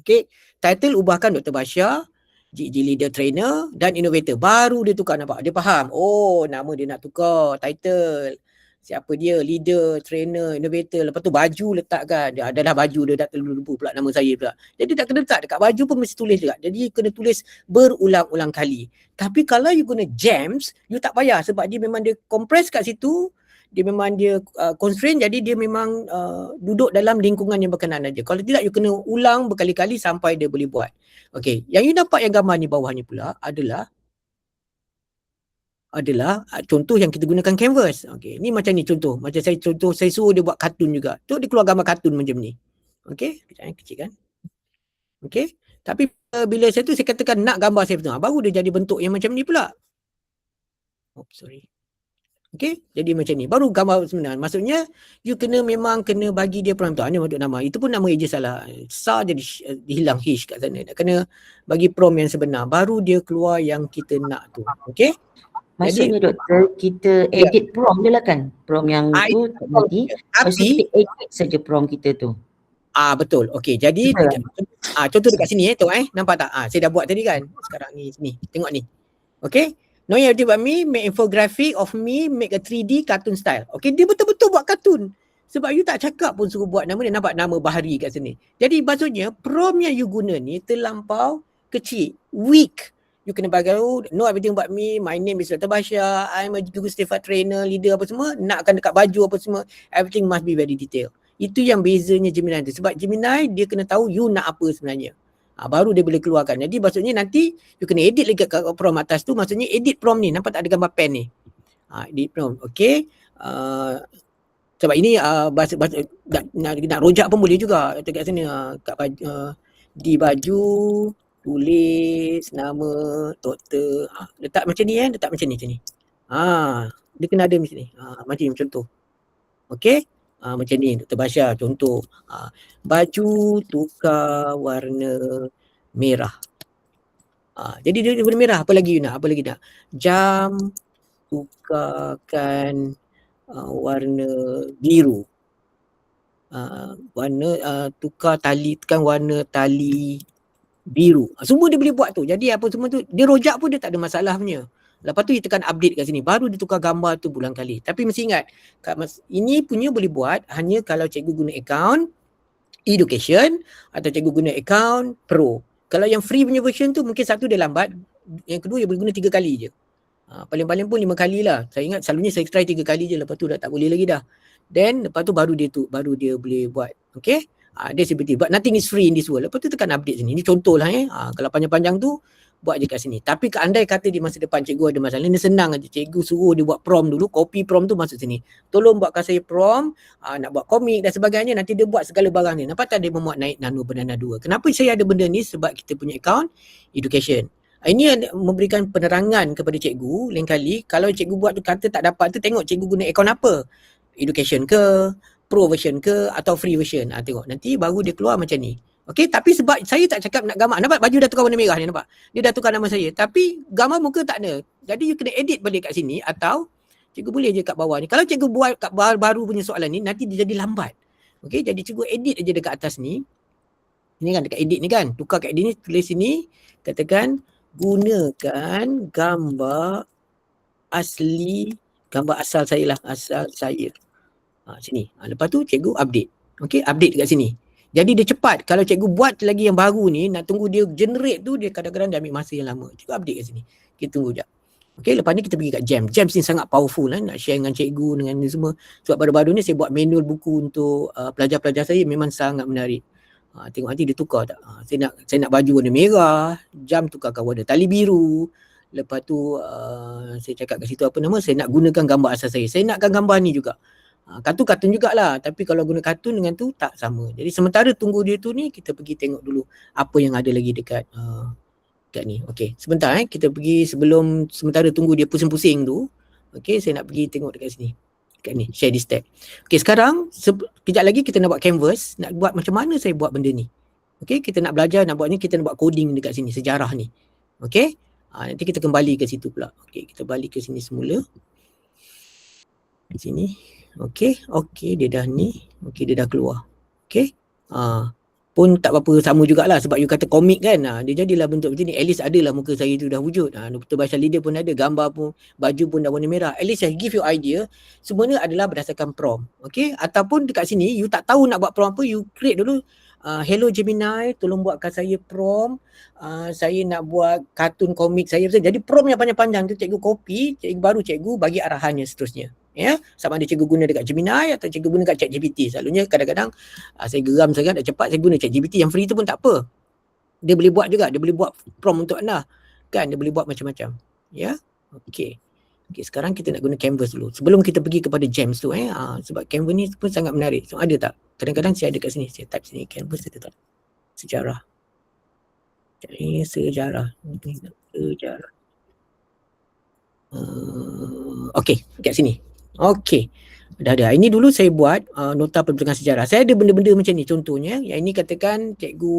Okay, title ubahkan Dr. Basha, GG Leader Trainer dan Innovator. Baru dia tukar, nampak. Dia faham, oh nama dia nak tukar, title. Siapa dia, leader, trainer, innovator. Lepas tu baju letakkan. Dia adalah baju dia dah terlupa pula nama saya pula. Jadi tak kena letak dekat baju pun mesti tulis juga. Jadi kena tulis berulang-ulang kali. Tapi kalau you guna gems, you tak payah sebab dia memang dia compress kat situ. Dia memang dia constraint, jadi dia memang duduk dalam lingkungan yang berkenaan aja. Kalau tidak, you kena ulang berkali-kali sampai dia boleh buat. Okay, yang you nampak yang gambar ni bawah ni pula adalah contoh yang kita gunakan canvas. Okey, ni macam ni contoh. Macam saya suruh dia buat kartun juga. Tu dia keluar gambar kartun macam ni. Okey, kecil kan. Okey, tapi bila saya katakan nak gambar saya betul, baru dia jadi bentuk yang macam ni pula. Oh, sorry. Okey, jadi macam ni. Baru gambar sebenar. Maksudnya you memang kena bagi dia prompt tu. Ini untuk nama. Itu pun nama je salah. Sa jadi hilang H kat sana. Nak kena bagi prompt yang sebenar. Baru dia keluar yang kita nak tu. Okey? Maksudnya doktor, kita edit prompt je lah kan? Prompt yang tu nanti. Tapi kita edit saja prompt kita tu. Betul. Okey, jadi contoh dekat sini nampak tak? Saya dah buat tadi kan. Sekarang ni sini. Tengok ni. Okey? Know you about me, make infographic of me, make a 3D cartoon style. Okey, dia betul-betul buat kartun. Sebab you tak cakap pun suruh buat nama dia, nampak nama Bahari kat sini. Jadi maksudnya prompt yang you guna ni terlampau kecil, weak. You kena bagi know everything about me, my name is Dr. Basha, I'm a Google Certified Trainer, leader apa semua, nakkan dekat baju apa semua, everything must be very detailed. Itu yang bezanya Gemini tu. Sebab Gemini dia kena tahu you nak apa sebenarnya. Baru dia boleh keluarkan. Jadi maksudnya nanti you kena edit lagi kat prompt atas tu, maksudnya edit prompt ni. Nampak tak ada gambar pen ni? Edit prompt. Okay. Sebab ini bahasa nak rojak pun boleh juga dekat sini. Kat baju, di baju tulis nama doktor. Letak macam ni letak macam ni. Dia kena ada macam ni. Macam ni contoh. Okey? Macam ni Dr. Basha contoh. Baju tukar warna merah. Jadi dia warna merah. Apa lagi you nak? Jam tukarkan warna biru. Tukar tali, tekan warna tali biru. Semua dia boleh buat tu. Jadi apa semua tu, dia rojak pun dia tak ada masalah punya. Lepas tu dia tekan update kat sini. Baru dia tukar gambar tu berulang kali. Tapi mesti ingat, ini punya boleh buat hanya kalau cikgu guna account education atau cikgu guna account pro. Kalau yang free punya version tu mungkin satu dia lambat. Yang kedua dia boleh guna 3 kali je. Paling-paling pun 5 kali lah. Saya ingat selalunya saya try 3 kali je. Lepas tu dah tak boleh lagi dah. Then lepas tu baru dia boleh buat. Okay. Dia seperti but nothing is free in this world. Lepas tu tekan update sini. Ini contoh lah kalau panjang-panjang tu buat je kat sini. Tapi andai kata di masa depan cikgu ada masalah, ini senang aja. Cikgu suruh dia buat prompt dulu, copy prompt tu masuk sini. Tolong buatkan saya prompt, nak buat komik dan sebagainya, nanti dia buat segala barang ni. Nampak tak dia memuat naik Nano Banana 2. Kenapa saya ada benda ni? Sebab kita punya account education. Ini memberikan penerangan kepada cikgu lain kali. Kalau cikgu buat tu kata tak dapat tu, tengok cikgu guna account apa. Education ke, pro version ke atau free version. Tengok nanti baru dia keluar macam ni. Okey, tapi sebab saya tak cakap nak gambar. Nampak baju dah tukar warna merah ni, nampak? Dia dah tukar nama saya. Tapi gambar muka tak ada. Jadi you kena edit balik kat sini atau cikgu boleh je kat bawah ni. Kalau cikgu buat kat baru punya soalan ni, nanti dia jadi lambat. Okey, jadi cikgu edit aja dekat atas ni. Ini kan dekat edit ni kan. Tukar kat edit ni, tulis sini. Katakan gunakan gambar asli, gambar asal saya lah. Asal saya. Sini. Lepas tu cikgu update. Okey, update dekat sini. Jadi dia cepat. Kalau cikgu buat lagi yang baru ni, nak tunggu dia generate tu, dia kadang-kadang dia ambil masa yang lama. Cikgu update kat sini. Kita tunggu sekejap. Okay, lepas ni kita pergi kat Gems. Gems ni sangat powerful nak share dengan cikgu, dengan ni semua. Sebab baru-baru ni saya buat manual buku untuk pelajar-pelajar saya, memang sangat menarik. Tengok nanti dia tukar tak. Saya nak baju warna merah, jam tukarkan warna tali biru. Lepas tu saya cakap kat situ apa nama, saya nak gunakan gambar asal saya. Saya nakkan gambar ni juga. Kartun jugalah, tapi kalau guna kartun dengan tu tak sama. Jadi sementara tunggu dia tu ni, kita pergi tengok dulu apa yang ada lagi dekat kat ni. Okey, sebentar kita pergi sebelum sementara tunggu dia pusing-pusing tu. Okey, saya nak pergi tengok dekat sini. Kat ni, share this tab. Okay, sekarang kejap lagi kita nak buat canvas, nak buat macam mana saya buat benda ni. Okay, kita nak belajar, nak buat ni, kita nak buat coding dekat sini, sejarah ni. Okay, nanti kita kembali ke situ pula. Okay, kita balik ke sini semula. Sini. Okay, dia dah ni. Okay, dia dah keluar. Okay, pun tak apa-apa, sama jugalah sebab you kata komik kan, dia jadilah bentuk macam ni. At least adalah muka saya tu dah wujud. Dr. Bashar Leader pun ada, gambar pun, baju pun dah warna merah. At least I give you idea, semuanya adalah berdasarkan prompt. Okay, ataupun dekat sini you tak tahu nak buat prompt apa, you create dulu. Hello Gemini, tolong buatkan saya prompt. Saya nak buat kartun komik saya. Jadi prompt yang panjang-panjang tu cikgu copy, cikgu bagi arahannya seterusnya. Ya, sama ada cikgu guna dekat Gemini atau cikgu guna dekat ChatGPT. Selalunya kadang-kadang saya geram sangat dah cepat, saya guna ChatGPT yang free tu pun tak apa. Dia boleh buat juga, dia boleh buat prompt untuk anda. Kan, dia boleh buat macam-macam. Ya. Okey. Okey, sekarang kita nak guna Canvas dulu. Sebelum kita pergi kepada Gems tu sebab Canvas ni pun sangat menarik. So ada tak? Kadang-kadang saya ada kat sini, saya type sini Canvas, ada tak? Sejarah. Jadi sejarah. Okey, kat sini. Okey, dah ada. Ini dulu saya buat nota perbincangan sejarah. Saya ada benda-benda macam ni contohnya. Yang ini katakan cikgu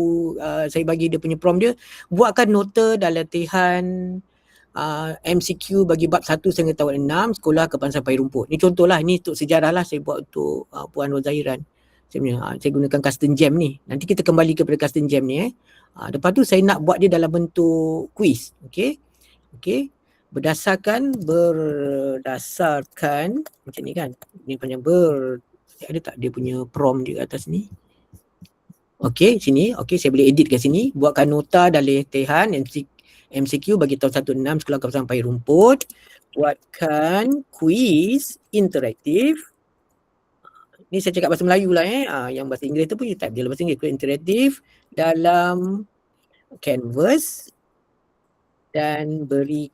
saya bagi dia punya prompt dia, buatkan nota dalam latihan MCQ bagi bab 1 sehingga tahun 6 sekolah kebangsaan Paya Rumput. Ni contohlah, ni untuk sejarah lah saya buat untuk Puan Rozahiran. Saya gunakan custom gem ni. Nanti kita kembali kepada custom gem ni. Lepas tu saya nak buat dia dalam bentuk quiz. Okey. Berdasarkan macam ni kan, ni panjang ada tak dia punya prompt di atas ni. Okey, sini. Okey, saya boleh edit kat sini. Buatkan nota dalam latihan MCQ bagi tahun 16 sekolah kebangsaan Paya Rumput. Buatkan quiz interaktif. Ni saya cakap bahasa Melayu lah yang bahasa Inggeris tu pun you type je bahasa Inggeris, quiz interaktif dalam Canvas dan beri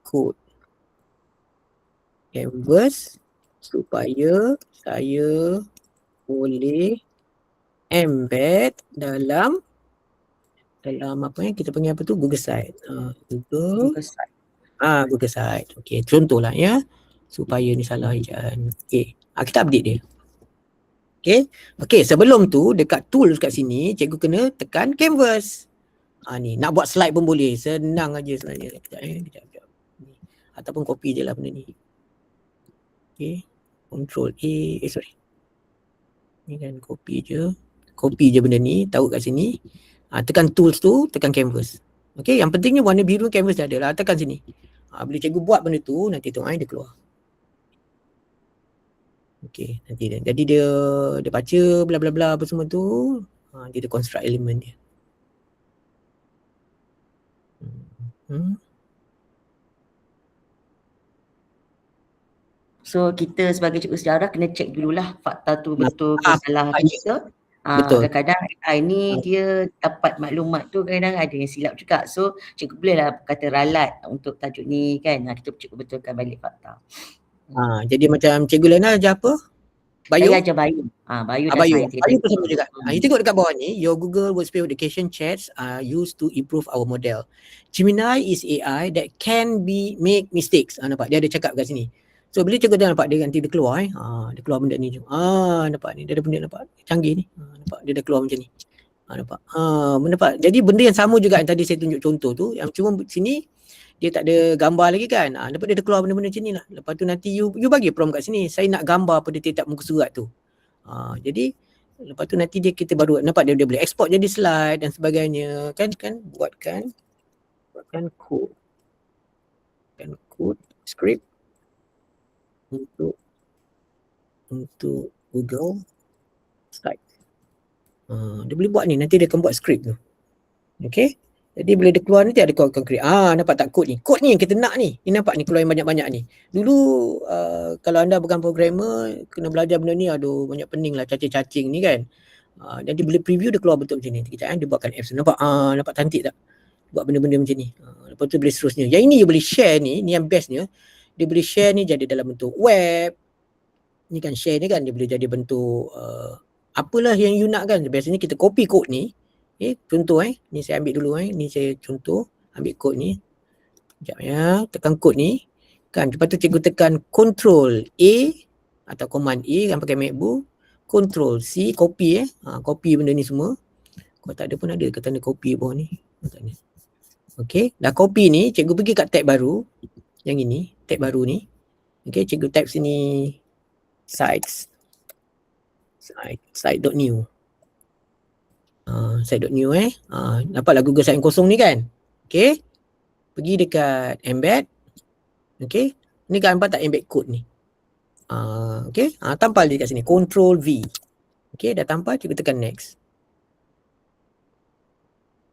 kod Canvas supaya saya boleh embed dalam apa yang kita panggil apa tu, Google Site. Google Site. Okey, contohlah ya, supaya ni salah ejaan. Okey, kita update dia. Okey, sebelum tu dekat tools kat sini cikgu kena tekan Canvas. Ni nak buat slide pun boleh, senang aja sebenarnya. Kejap. Ataupun copy je lah benda ni. Okey, Control A, sorry. Ni kan copy je benda ni, taruh kat sini. Tekan tools tu, tekan Canvas. Okey, yang pentingnya warna biru Canvas dah ada lah, tekan sini. Bila cikgu buat benda tu, nanti tengok dia keluar. Okey, nanti jadi dia baca bla bla bla apa semua tu, dia construct elemen dia. So kita sebagai cikgu sejarah kena check dululah fakta tu betul ke salah kita. Betul. Kadang-kadang AI ni dia dapat maklumat tu kadang-kadang ada yang silap juga. So cikgu bolehlah kata ralat untuk tajuk ni kan. Kita cikgu betulkan balik fakta. Jadi macam Cikgu Lena ajar apa? Bio? Saya ajar bio. Bio dan Bio. sains. Bio pun sama juga. You tengok dekat bawah ni, your Google Workspace Education chats are used to improve our model. Gemini is AI that can make mistakes. Nampak? Dia ada cakap kat sini. So bila cikgu dah nampak dia nanti dia keluar dia keluar benda ni. Nampak ni, dia ada benda nampak. Canggih ni. Nampak dia dah keluar macam ni. Nampak? Nampak? Jadi benda yang sama juga yang tadi saya tunjuk contoh tu, yang cuma sini dia tak ada gambar lagi kan. Lepas dia keluar benda-benda macam ni lah. Lepas tu nanti you bagi prompt kat sini. Saya nak gambar pada tetap muka surat tu. Jadi lepas tu nanti kita baru nampak dia boleh export jadi slide dan sebagainya. Kan buatkan kod. Script untuk Google Slide. Dia boleh buat ni, nanti dia akan buat script tu. Okay. Jadi bila dia keluar nanti ada kod konkret. Nampak tak kod ni? Kod ni yang kita nak ni. Ni nampak ni keluar yang banyak-banyak ni. Dulu kalau anda bukan programmer, kena belajar benda ni, aduh banyak pening lah cacing-cacing ni kan. Jadi bila preview dia keluar betul macam ni. Kejap dia buatkan apps. Nampak cantik tak? Buat benda-benda macam ni. Lepas tu boleh seterusnya. Yang ini you boleh share ni yang bestnya. Dia boleh share ni jadi dalam bentuk web. Ni kan share ni kan, dia boleh jadi bentuk apalah yang you nak kan. Biasanya kita copy kod ni. Contoh ni saya ambil dulu ni saya contoh ambil kod ni. Sekejap ya, tekan kod ni. Kan, lepas tu cikgu tekan Control A atau Command A yang pakai MacBook, Control C, copy copy benda ni semua. Kalau tak ada pun ada ke tanda copy bawah ni. Tak ada. Okay, dah copy ni, cikgu pergi kat tab baru. Yang ini, tab baru ni. Okay, cikgu type sini sites. Site.new. Site.new nampaklah Google Site yang kosong ni kan. Okay, pergi dekat embed. Okay, ni kan nampak tak embed code ni. Okay, tampal dia kat sini, Control V. Okay, dah tampal, cikgu tekan next.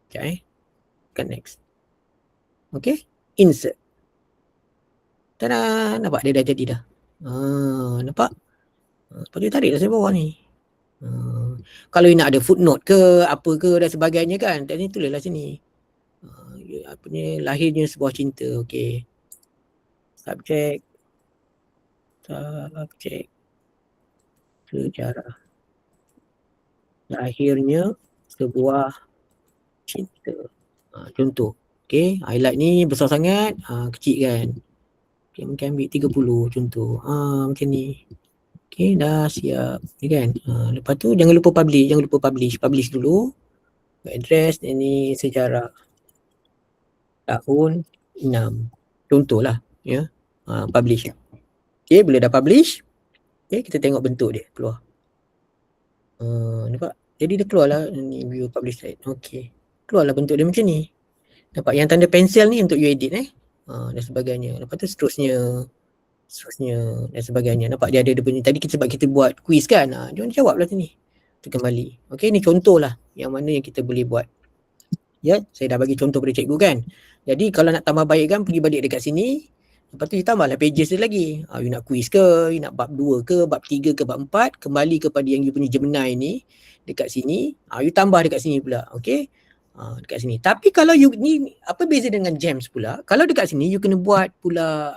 Okay, tekan next. Okay, insert. Tada, nampak dia dah jadi dah. Nampak? Lepas tu tarik dah sampai bawah ni. Kalau you nak ada footnote ke, apa ke dan sebagainya kan, tadi tulislah sini. Apa ni, lahirnya sebuah cinta. Okay. Subjek. Sejarah. Lahirnya sebuah cinta. Contoh. Okay, highlight ni besar sangat, kecil kan. Okay, mungkin ambil 30 contoh. Macam ni. Okay, dah siap. Ni kan. Lepas tu jangan lupa publish. Publish dulu. Address ni sejarah. Tahun 6. Contohlah. Ya. Publish. Okay, bila dah publish. Okay, kita tengok bentuk dia keluar. Nampak? Jadi dia keluarlah ni view publish site. Okay. Keluarlah bentuk dia macam ni. Nampak yang tanda pensel ni untuk you edit dan sebagainya. Lepas tu seterusnya dan sebagainya. Nampak dia ada punya, tadi sebab kita buat quiz kan. Jangan jawablah sini. Tekan kembali. Okey, ni contoh lah yang mana yang kita boleh buat. Ya, saya dah bagi contoh pada cikgu kan. Jadi kalau nak tambah baik kan, pergi balik dekat sini. Lepas tu you tambahlah pages dia lagi. You nak quiz ke, you nak bab 2 ke, bab 3 ke, bab 4. Kembali kepada yang you punya Gemini ni. Dekat sini. You tambah dekat sini pula. Okey. Dekat sini. Tapi kalau you ni, apa beza dengan Gems pula? Kalau dekat sini you kena buat pula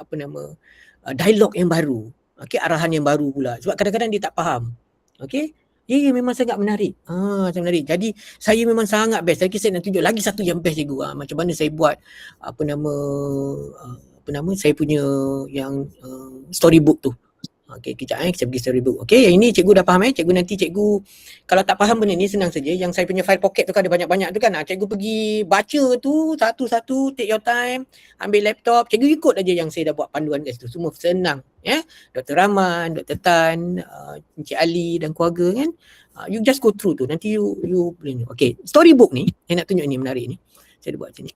dialog yang baru. Okey, arahan yang baru pula. Sebab kadang-kadang dia tak faham. Okey. Dia memang sangat menarik. Sangat menarik. Jadi saya memang sangat best. Saya nak tunjuk lagi satu yang best cikgu. Macam mana saya buat saya punya yang storybook tu. Okey, kejap kita pergi storybook. Okey, yang ini cikgu dah faham Cikgu nanti cikgu kalau tak faham benda ni senang saja. Yang saya punya file pocket tu kan ada banyak-banyak tu kan. Cikgu pergi baca tu satu-satu, take your time, ambil laptop, cikgu ikut aja yang saya dah buat panduan kat situ. Semua senang, ya. Dr. Rahman, Dr. Tan, Encik Ali dan keluarga kan. You just go through tu. Nanti you boleh. Okey, storybook ni saya nak tunjuk ni menarik ni. Saya dah buat sini.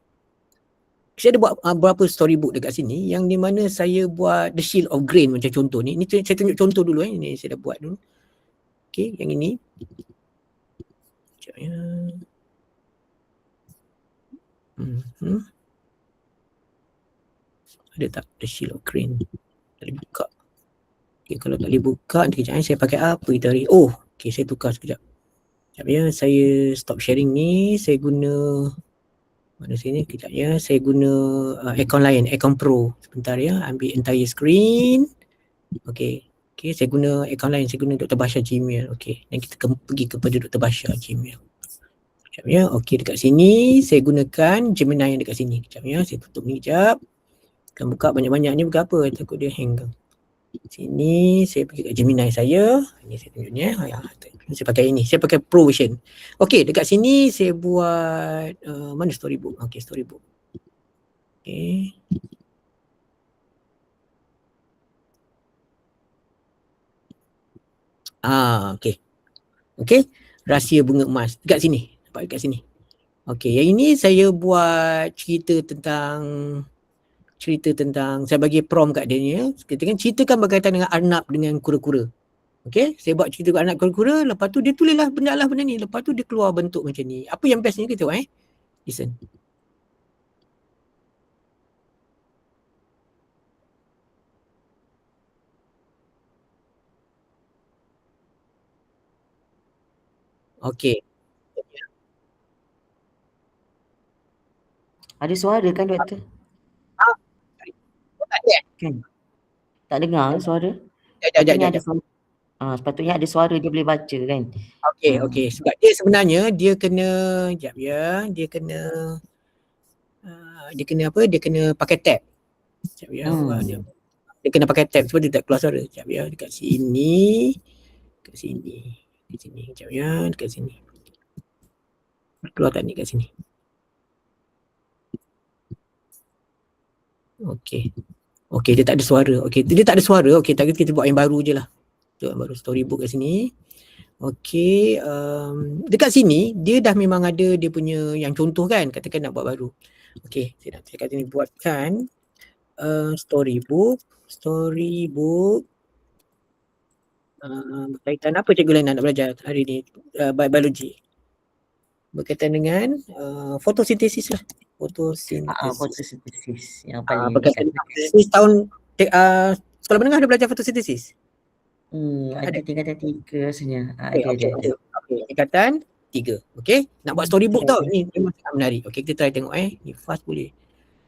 Saya ada buat beberapa storybook dekat sini yang di mana saya buat The Shield of Grain macam contoh ni. Ini saya tunjuk contoh dulu Ini saya dah buat dulu. Okey, yang ini. Sekejap ya. Ada tak The Shield of Grain? Tak boleh buka. Okey, kalau tak boleh buka nanti kejap saya pakai apa kita hari. Okey, saya tukar sekejap. Sekejap ya, saya stop sharing ni, saya guna mana sini kejap ya, saya guna account lain, account pro. Sebentar ya, ambil entire screen. Okey. Okey, saya guna account lain, saya guna Dr. Basha Gmail. Okey, dan kita pergi kepada Dr. Basha Gmail. Kejap ya. Okey, dekat sini saya gunakan Gemini yang dekat sini. Kejap ya, saya tutup ni kejap. Akan buka banyak-banyak ni bukan apa, takut dia hang ke. Sini saya pergi kat Gemini saya. Ini saya tunjuk ni saya pakai ini. Saya pakai Pro version. Okey, dekat sini saya buat mana storybook? Okey, storybook. Okey. Okey. Okey, rahsia bunga emas dekat sini. Nampak dekat sini. Okey, yang ini saya buat cerita tentang saya bagi prompt kat dia ni ya. Kita kan ceritakan berkaitan dengan Arnab dengan kura-kura. Okey, saya buat cerita kat Arnab kura-kura, lepas tu dia tulislah benda ni, lepas tu dia keluar bentuk macam ni. Apa yang bestnya kita tengok listen. Okey. Ada suara kan doktor? Tak ada kan? Tak dengar suara? Sepatutnya ada suara dia boleh baca kan? Okey. Sebab dia sebenarnya dia kena dia kena pakai tab. Sekejap ya. Dia kena pakai tab sebab dia tak keluar suara. Sekejap ya. Dekat sini. Dekat sini. Di sini. Sekejap ya. Dekat sini. Keluar tak ni kat sini? Okey. Okey, dia tak ada suara. Okey, dia tak ada suara. Okey, tak kita buat yang baru je lah. Yang baru storybook kat sini. Okey, dekat sini dia dah memang ada dia punya yang contoh kan, katakan nak buat baru. Okey, saya nak kat sini buatkan storybook berkaitan apa Cikgu Lena nak belajar hari ni, biologi. Berkaitan dengan fotosintesis lah. Fotosintesis yang paling berkaitan dengan fotosintesis tahun sekolah menengah ada belajar fotosintesis? Ada tingkatan 3 rasanya. Ada. Okey, tingkatan 3. Okey, nak buat storybook tau. Ni memang sangat menarik. Okey, kita try tengok ni fast boleh.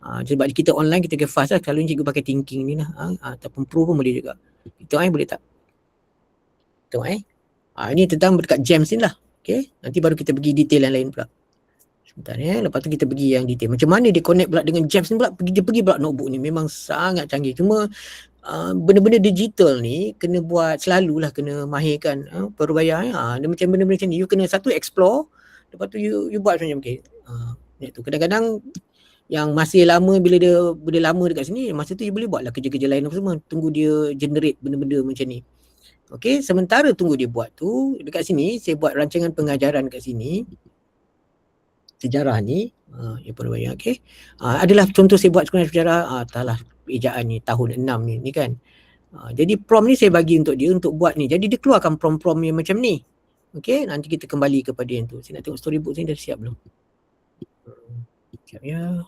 Sebab kita online kita ke fast lah. Kalau cikgu pakai thinking ni lah. Ataupun pro pun boleh juga. Kita boleh tak? Tengok ini tentang dekat gems ni lah. Okey, nanti baru kita pergi detail yang lain pula. Sebentar lepas tu kita pergi yang detail. Macam mana dia connect pula dengan gems ni pula. Dia pergi pula notebook ni. Memang sangat canggih. Cuma benda-benda digital ni kena buat selalulah, kena mahirkan perbayar. Dia macam benda-benda macam ni. You kena satu explore. Lepas tu you buat macam okay. Kadang-kadang yang masih lama bila dia lama dekat sini, masa tu you boleh buat lah kerja-kerja lain apa semua. Tunggu dia generate benda-benda macam ni. Okey, sementara tunggu dia buat tu, dekat sini saya buat rancangan pengajaran kat sini. Sejarah ni, yang perbayar, okey. Adalah contoh saya buat sejarah, entahlah ejaan ni tahun 6 ni kan. Jadi prompt ni saya bagi untuk dia untuk buat ni. Jadi dia keluarkan prompt-prompt yang macam ni. Okey, nanti kita kembali kepada yang tu. Saya nak tengok storybook ni dah siap belum? Sekejap ya.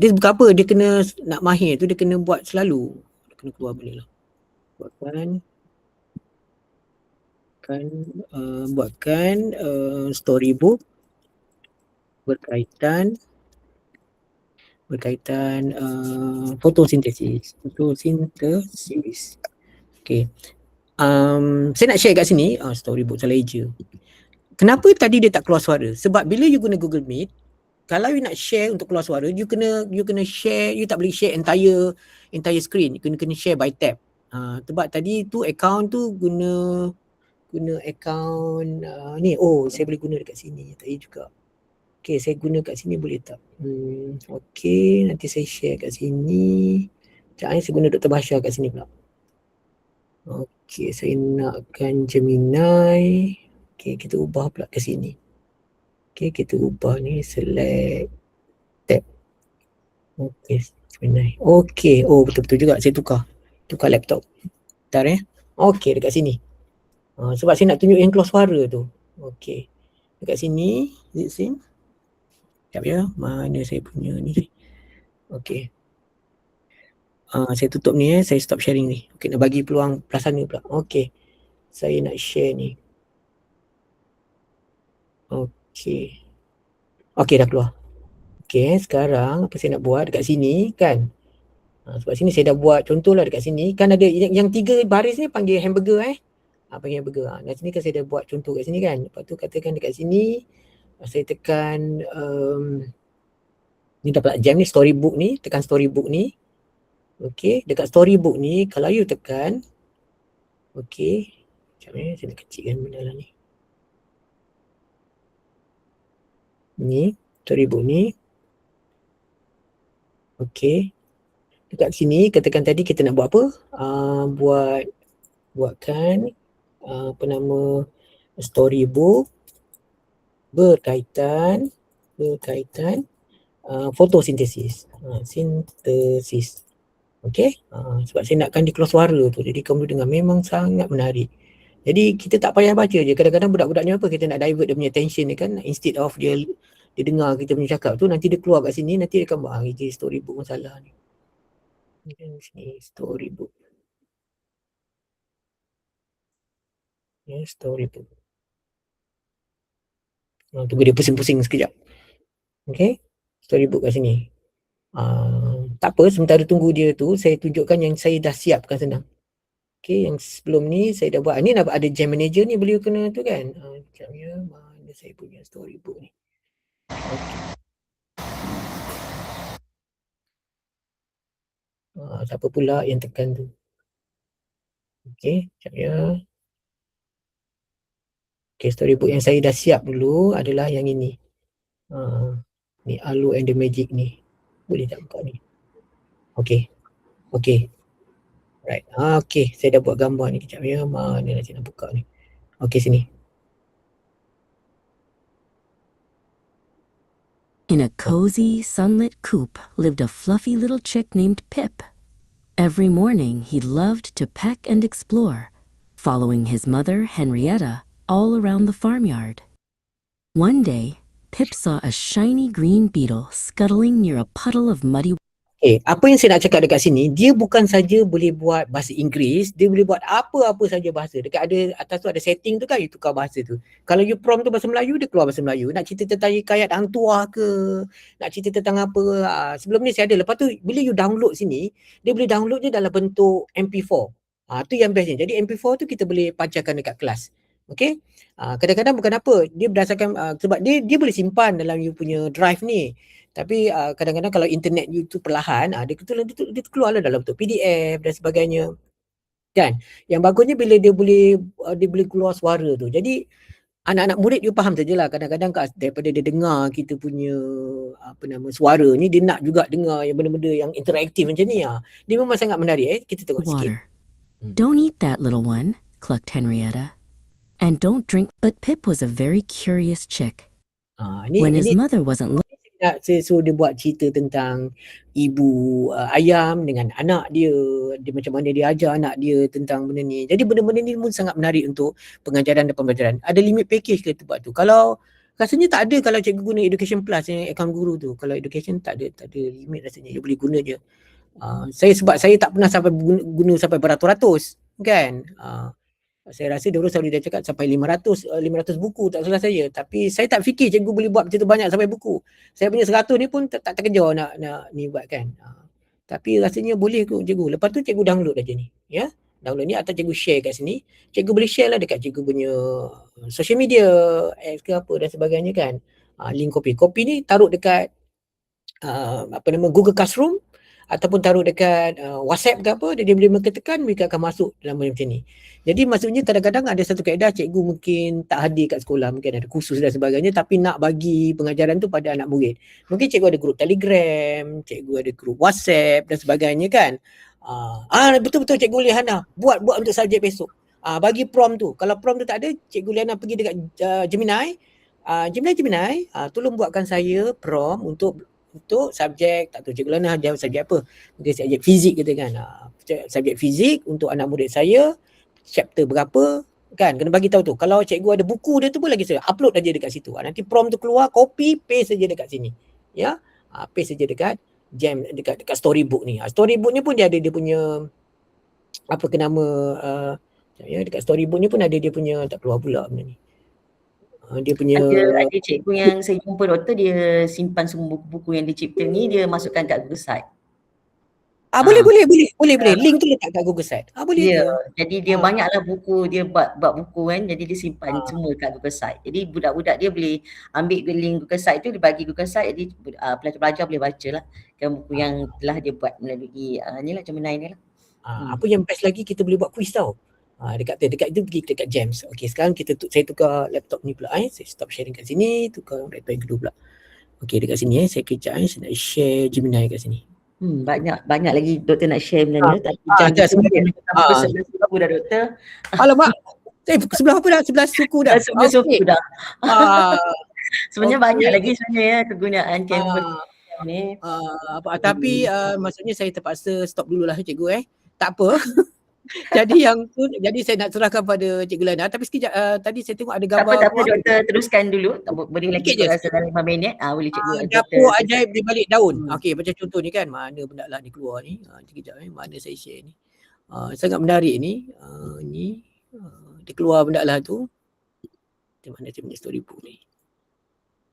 Dia bukan apa, dia kena nak mahir tu dia kena buat selalu. Dia kena keluar boleh lah. Buatkan storybook berkaitan fotosintesis. Okey. Saya nak share kat sini storybook salah eja. Kenapa tadi dia tak keluar suara? Sebab bila you guna Google Meet, kalau you nak share untuk keluar suara, you kena share, you tak boleh share entire screen. You kena share by tab. Sebab tadi tu account tu guna account ni. Saya boleh guna dekat sini tadi juga. Okey, saya guna kat sini boleh tak? Okey, nanti saya share kat sini. Sekejap saya guna Dr. Basha kat sini pula. Okey, saya nakkan Gemini. Okey, kita ubah pula ke sini. Okey, kita ubah ni, select tab. Okey, Gemini. Okey, betul-betul juga saya tukar laptop. Bentar Okey, dekat sini. Sebab saya nak tunjuk yang keluar suara tu. Okey. Dekat sini, is it same? Sekejap ya, mana saya punya ni. Okey. Saya tutup ni saya stop sharing ni. Okey, nak bagi peluang pelaksana pula. Okey. Saya nak share ni. Okey. Okey, dah keluar. Okey, sekarang apa saya nak buat dekat sini kan. Sebab sini saya dah buat contoh lah dekat sini. Kan ada yang 3 baris ni panggil hamburger panggil hamburger. Kat sini kan saya dah buat contoh kat sini kan. Lepas tu katakan dekat sini saya tekan ni dapat jam ni, storybook ni, tekan storybook ni. Okey, dekat storybook ni kalau you tekan, okey, macam ni saya nak kecilkan benda lah ni. Ni storybook ni. Okey, dekat sini katakan tadi kita nak buat apa? Buatkan storybook berkaitan fotosintesis. Sintesis. Okey, sebab saya nakkan dia keluar suara tu. Jadi kamu dengar memang sangat menarik. Jadi kita tak payah baca je. Kadang-kadang budak-budak ni apa, kita nak divert dia punya attention ni kan. Instead of dia dengar kita punya cakap tu, nanti dia keluar kat sini, nanti dia akan buat jadi storybook masalah ni. Ni storybook. Storybook. Tunggu dia pusing-pusing sekejap. Okay, storybook kat sini. Tak apa, sementara tunggu dia tu, saya tunjukkan yang saya dah siapkan senang. Okay, yang sebelum ni saya dah buat. Ni nak ada Jam Manager ni, boleh kena tu kan. Sekejap ya, mana saya punya storybook ni. Okay. Siapa pula yang tekan tu? Okey, sekejap ya. Okey, storybook yang saya dah siap dulu adalah yang ini. Ni Alu and the Magic ni. Boleh tak buka ni? Okey. Okey. Right. Okey, saya dah buat gambar ni. Kejap ya. Mana nak saya nak buka ni? Okey, sini. In a cozy, sunlit coop lived a fluffy little chick named Pip. Every morning he loved to peck and explore, following his mother, Henrietta, all around the farmyard. One day, Pip saw a shiny green beetle scuttling near a puddle of muddy. Apa yang saya nak cakap dekat sini, dia bukan saja boleh buat bahasa Inggeris, dia boleh buat apa-apa saja bahasa. Dekat ada atas tu ada setting tu kan, you tukar bahasa tu. Kalau you prompt tu bahasa Melayu, dia keluar bahasa Melayu. Nak cerita tentang hikayat hang tuah ke, nak cerita tentang apa, sebelum ni saya ada. Lepas tu bila you download sini, dia boleh download je dalam bentuk MP4. Tu yang bestnya. Jadi MP4 tu kita boleh pancarkan dekat kelas. Okay. Kadang-kadang bukan apa, dia berdasarkan sebab dia boleh simpan dalam you punya drive ni. Tapi kadang-kadang kalau internet you tu perlahan, dia keluarlah dalam bentuk PDF dan sebagainya. Kan? Yang bagusnya bila dia boleh keluar suara tu. Jadi anak-anak murid you faham sajalah, kadang-kadang daripada dia dengar kita punya suara ni, dia nak juga dengar yang benda-benda yang interaktif macam ni. Dia memang sangat menarik. Kita tengok sikit. Don't eat that, little one, clucked Henrietta. And don't drink. But Pip was a very curious chick. When his mother wasn't saya suruh dia buat cerita tentang ibu ayam dengan anak dia macam mana dia ajar anak dia tentang benda ni. Jadi benda-benda ni pun sangat menarik untuk pengajaran dan pembelajaran. Ada limit package ke tempat tu? Kalau rasanya tak ada, kalau cikgu guna Education Plus yang account guru tu. Kalau Education tak ada limit rasanya. Dia boleh guna je. Sebab saya tak pernah sampai guna sampai beratus-ratus kan. Saya rasa dulu selalu dia cakap sampai 500 buku, tak salah saya. Tapi saya tak fikir cikgu boleh buat macam tu banyak sampai buku. Saya punya 100 ni pun tak terkejar nak ni buat kan. Tapi rasanya boleh kot cikgu. Lepas tu cikgu download aja ni. Ya. Download ni atau cikgu share kat sini. Cikgu boleh share lah dekat cikgu punya social media, X ke apa dan sebagainya kan. Link kopi. Kopi ni taruh dekat Google Classroom ataupun taruh dekat WhatsApp ke apa, dia boleh tekan, mereka akan masuk dalam macam ni. Jadi maksudnya kadang-kadang ada satu kaedah cikgu mungkin tak hadir kat sekolah, mungkin ada kursus dan sebagainya, tapi nak bagi pengajaran tu pada anak murid. Mungkin cikgu ada grup Telegram, cikgu ada grup WhatsApp dan sebagainya kan. Betul-betul Cikgu Liana buat untuk subjek besok. Bagi prompt tu. Kalau prompt tu tak ada, Cikgu Liana pergi dekat Gemini. Gemini, tolong buatkan saya prompt untuk subjek, tak tahu Cikgu Liana jawab subjek apa. Mungkin subjek fizik kita kan. Subjek fizik untuk anak murid saya, chapter berapa kan, kena bagi tahu tu. Kalau cikgu ada buku dia tu pun lagi saya upload aja dekat situ. Nanti prompt tu keluar, copy paste saja dekat sini. Ya. Paste saja dekat dekat storybook ni. Storybook ni pun dia ada dia punya apa ke nama dekat storybook ni pun ada dia punya, tak keluar pula benda ni. Dia punya ada cikgu yang saya jumpa doktor, dia simpan semua buku-buku yang dicipta ni, dia masukkan kat Google Site. Boleh. Link tu letak kat Google Site. Boleh tu. Jadi dia banyaklah buku, dia buat buku kan, jadi dia simpan semua kat Google Site. Jadi budak-budak dia boleh ambil link Google Site tu, dia bagi Google Site, jadi pelajar-pelajar boleh baca lah kan buku yang telah dia buat melalui ni lah, Gemini ni lah. Apa yang best lagi, kita boleh buat quiz tau. Dekat itu pergi dekat Gems. Okey, sekarang saya tukar laptop ni pula. Saya stop sharing kat sini, tukar laptop yang kedua pula. Okey, dekat sini saya kejap saya nak share Gemini kat sini. Banyak lagi doktor nak share benda ni, tapi jangan sebelah suku dah doktor. Alamak. Sebelah apa dah? Sebelah suku dah. Sebelah suku dah. Sebenarnya banyak lagi sebenarnya kegunaan Canvas ni. Tapi maksudnya saya terpaksa stop dululah cikgu Tak apa. Jadi saya nak serahkan pada Cikgu Lana, tapi sekejap tadi saya tengok ada gambar. Tak apa doktor, teruskan dulu. Beri lagi rasa 5 minit. Boleh cikgu. Dapur ajaib di balik daun. Okey, macam contoh ni kan, mana benda lah ni keluar ni. Sekejap mana saya share ni. Sangat menarik ni. Dia keluar benda lah tu. Di mana saya punya storybook ni.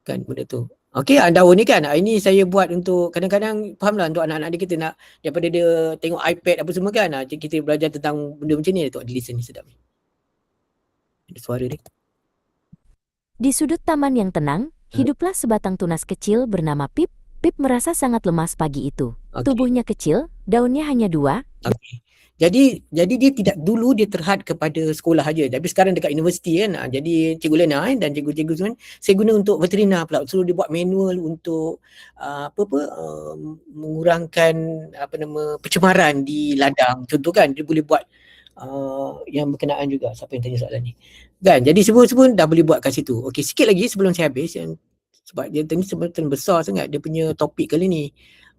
Kan benda tu. Okey, daun ni kan. Ini saya buat untuk kadang-kadang fahamlah untuk anak-anak dia, kita nak daripada dia tengok iPad apa semua kan. Kita belajar tentang benda macam ni, tu ada listen ni sedap ni. Ada suara dia. Di sudut taman yang tenang, hiduplah sebatang tunas kecil bernama Pip. Pip merasa sangat lemas pagi itu. Okey. Tubuhnya kecil, daunnya hanya 2. Okey. Jadi dia tidak, dulu dia terhad kepada sekolah aja. Tapi sekarang dekat universiti kan. Jadi Cikgu Lena dan cikgu-cikgu semua saya guna untuk veterina pula. Suruh dia buat manual untuk mengurangkan pencemaran di ladang. Contoh kan dia boleh buat yang berkenaan juga. Siapa yang tanya soalan ni? Kan? Jadi semua dah boleh buat kat situ. Okey, sikit lagi sebelum saya habis sebab dia tadi sebenarnya besar sangat dia punya topik kali ni.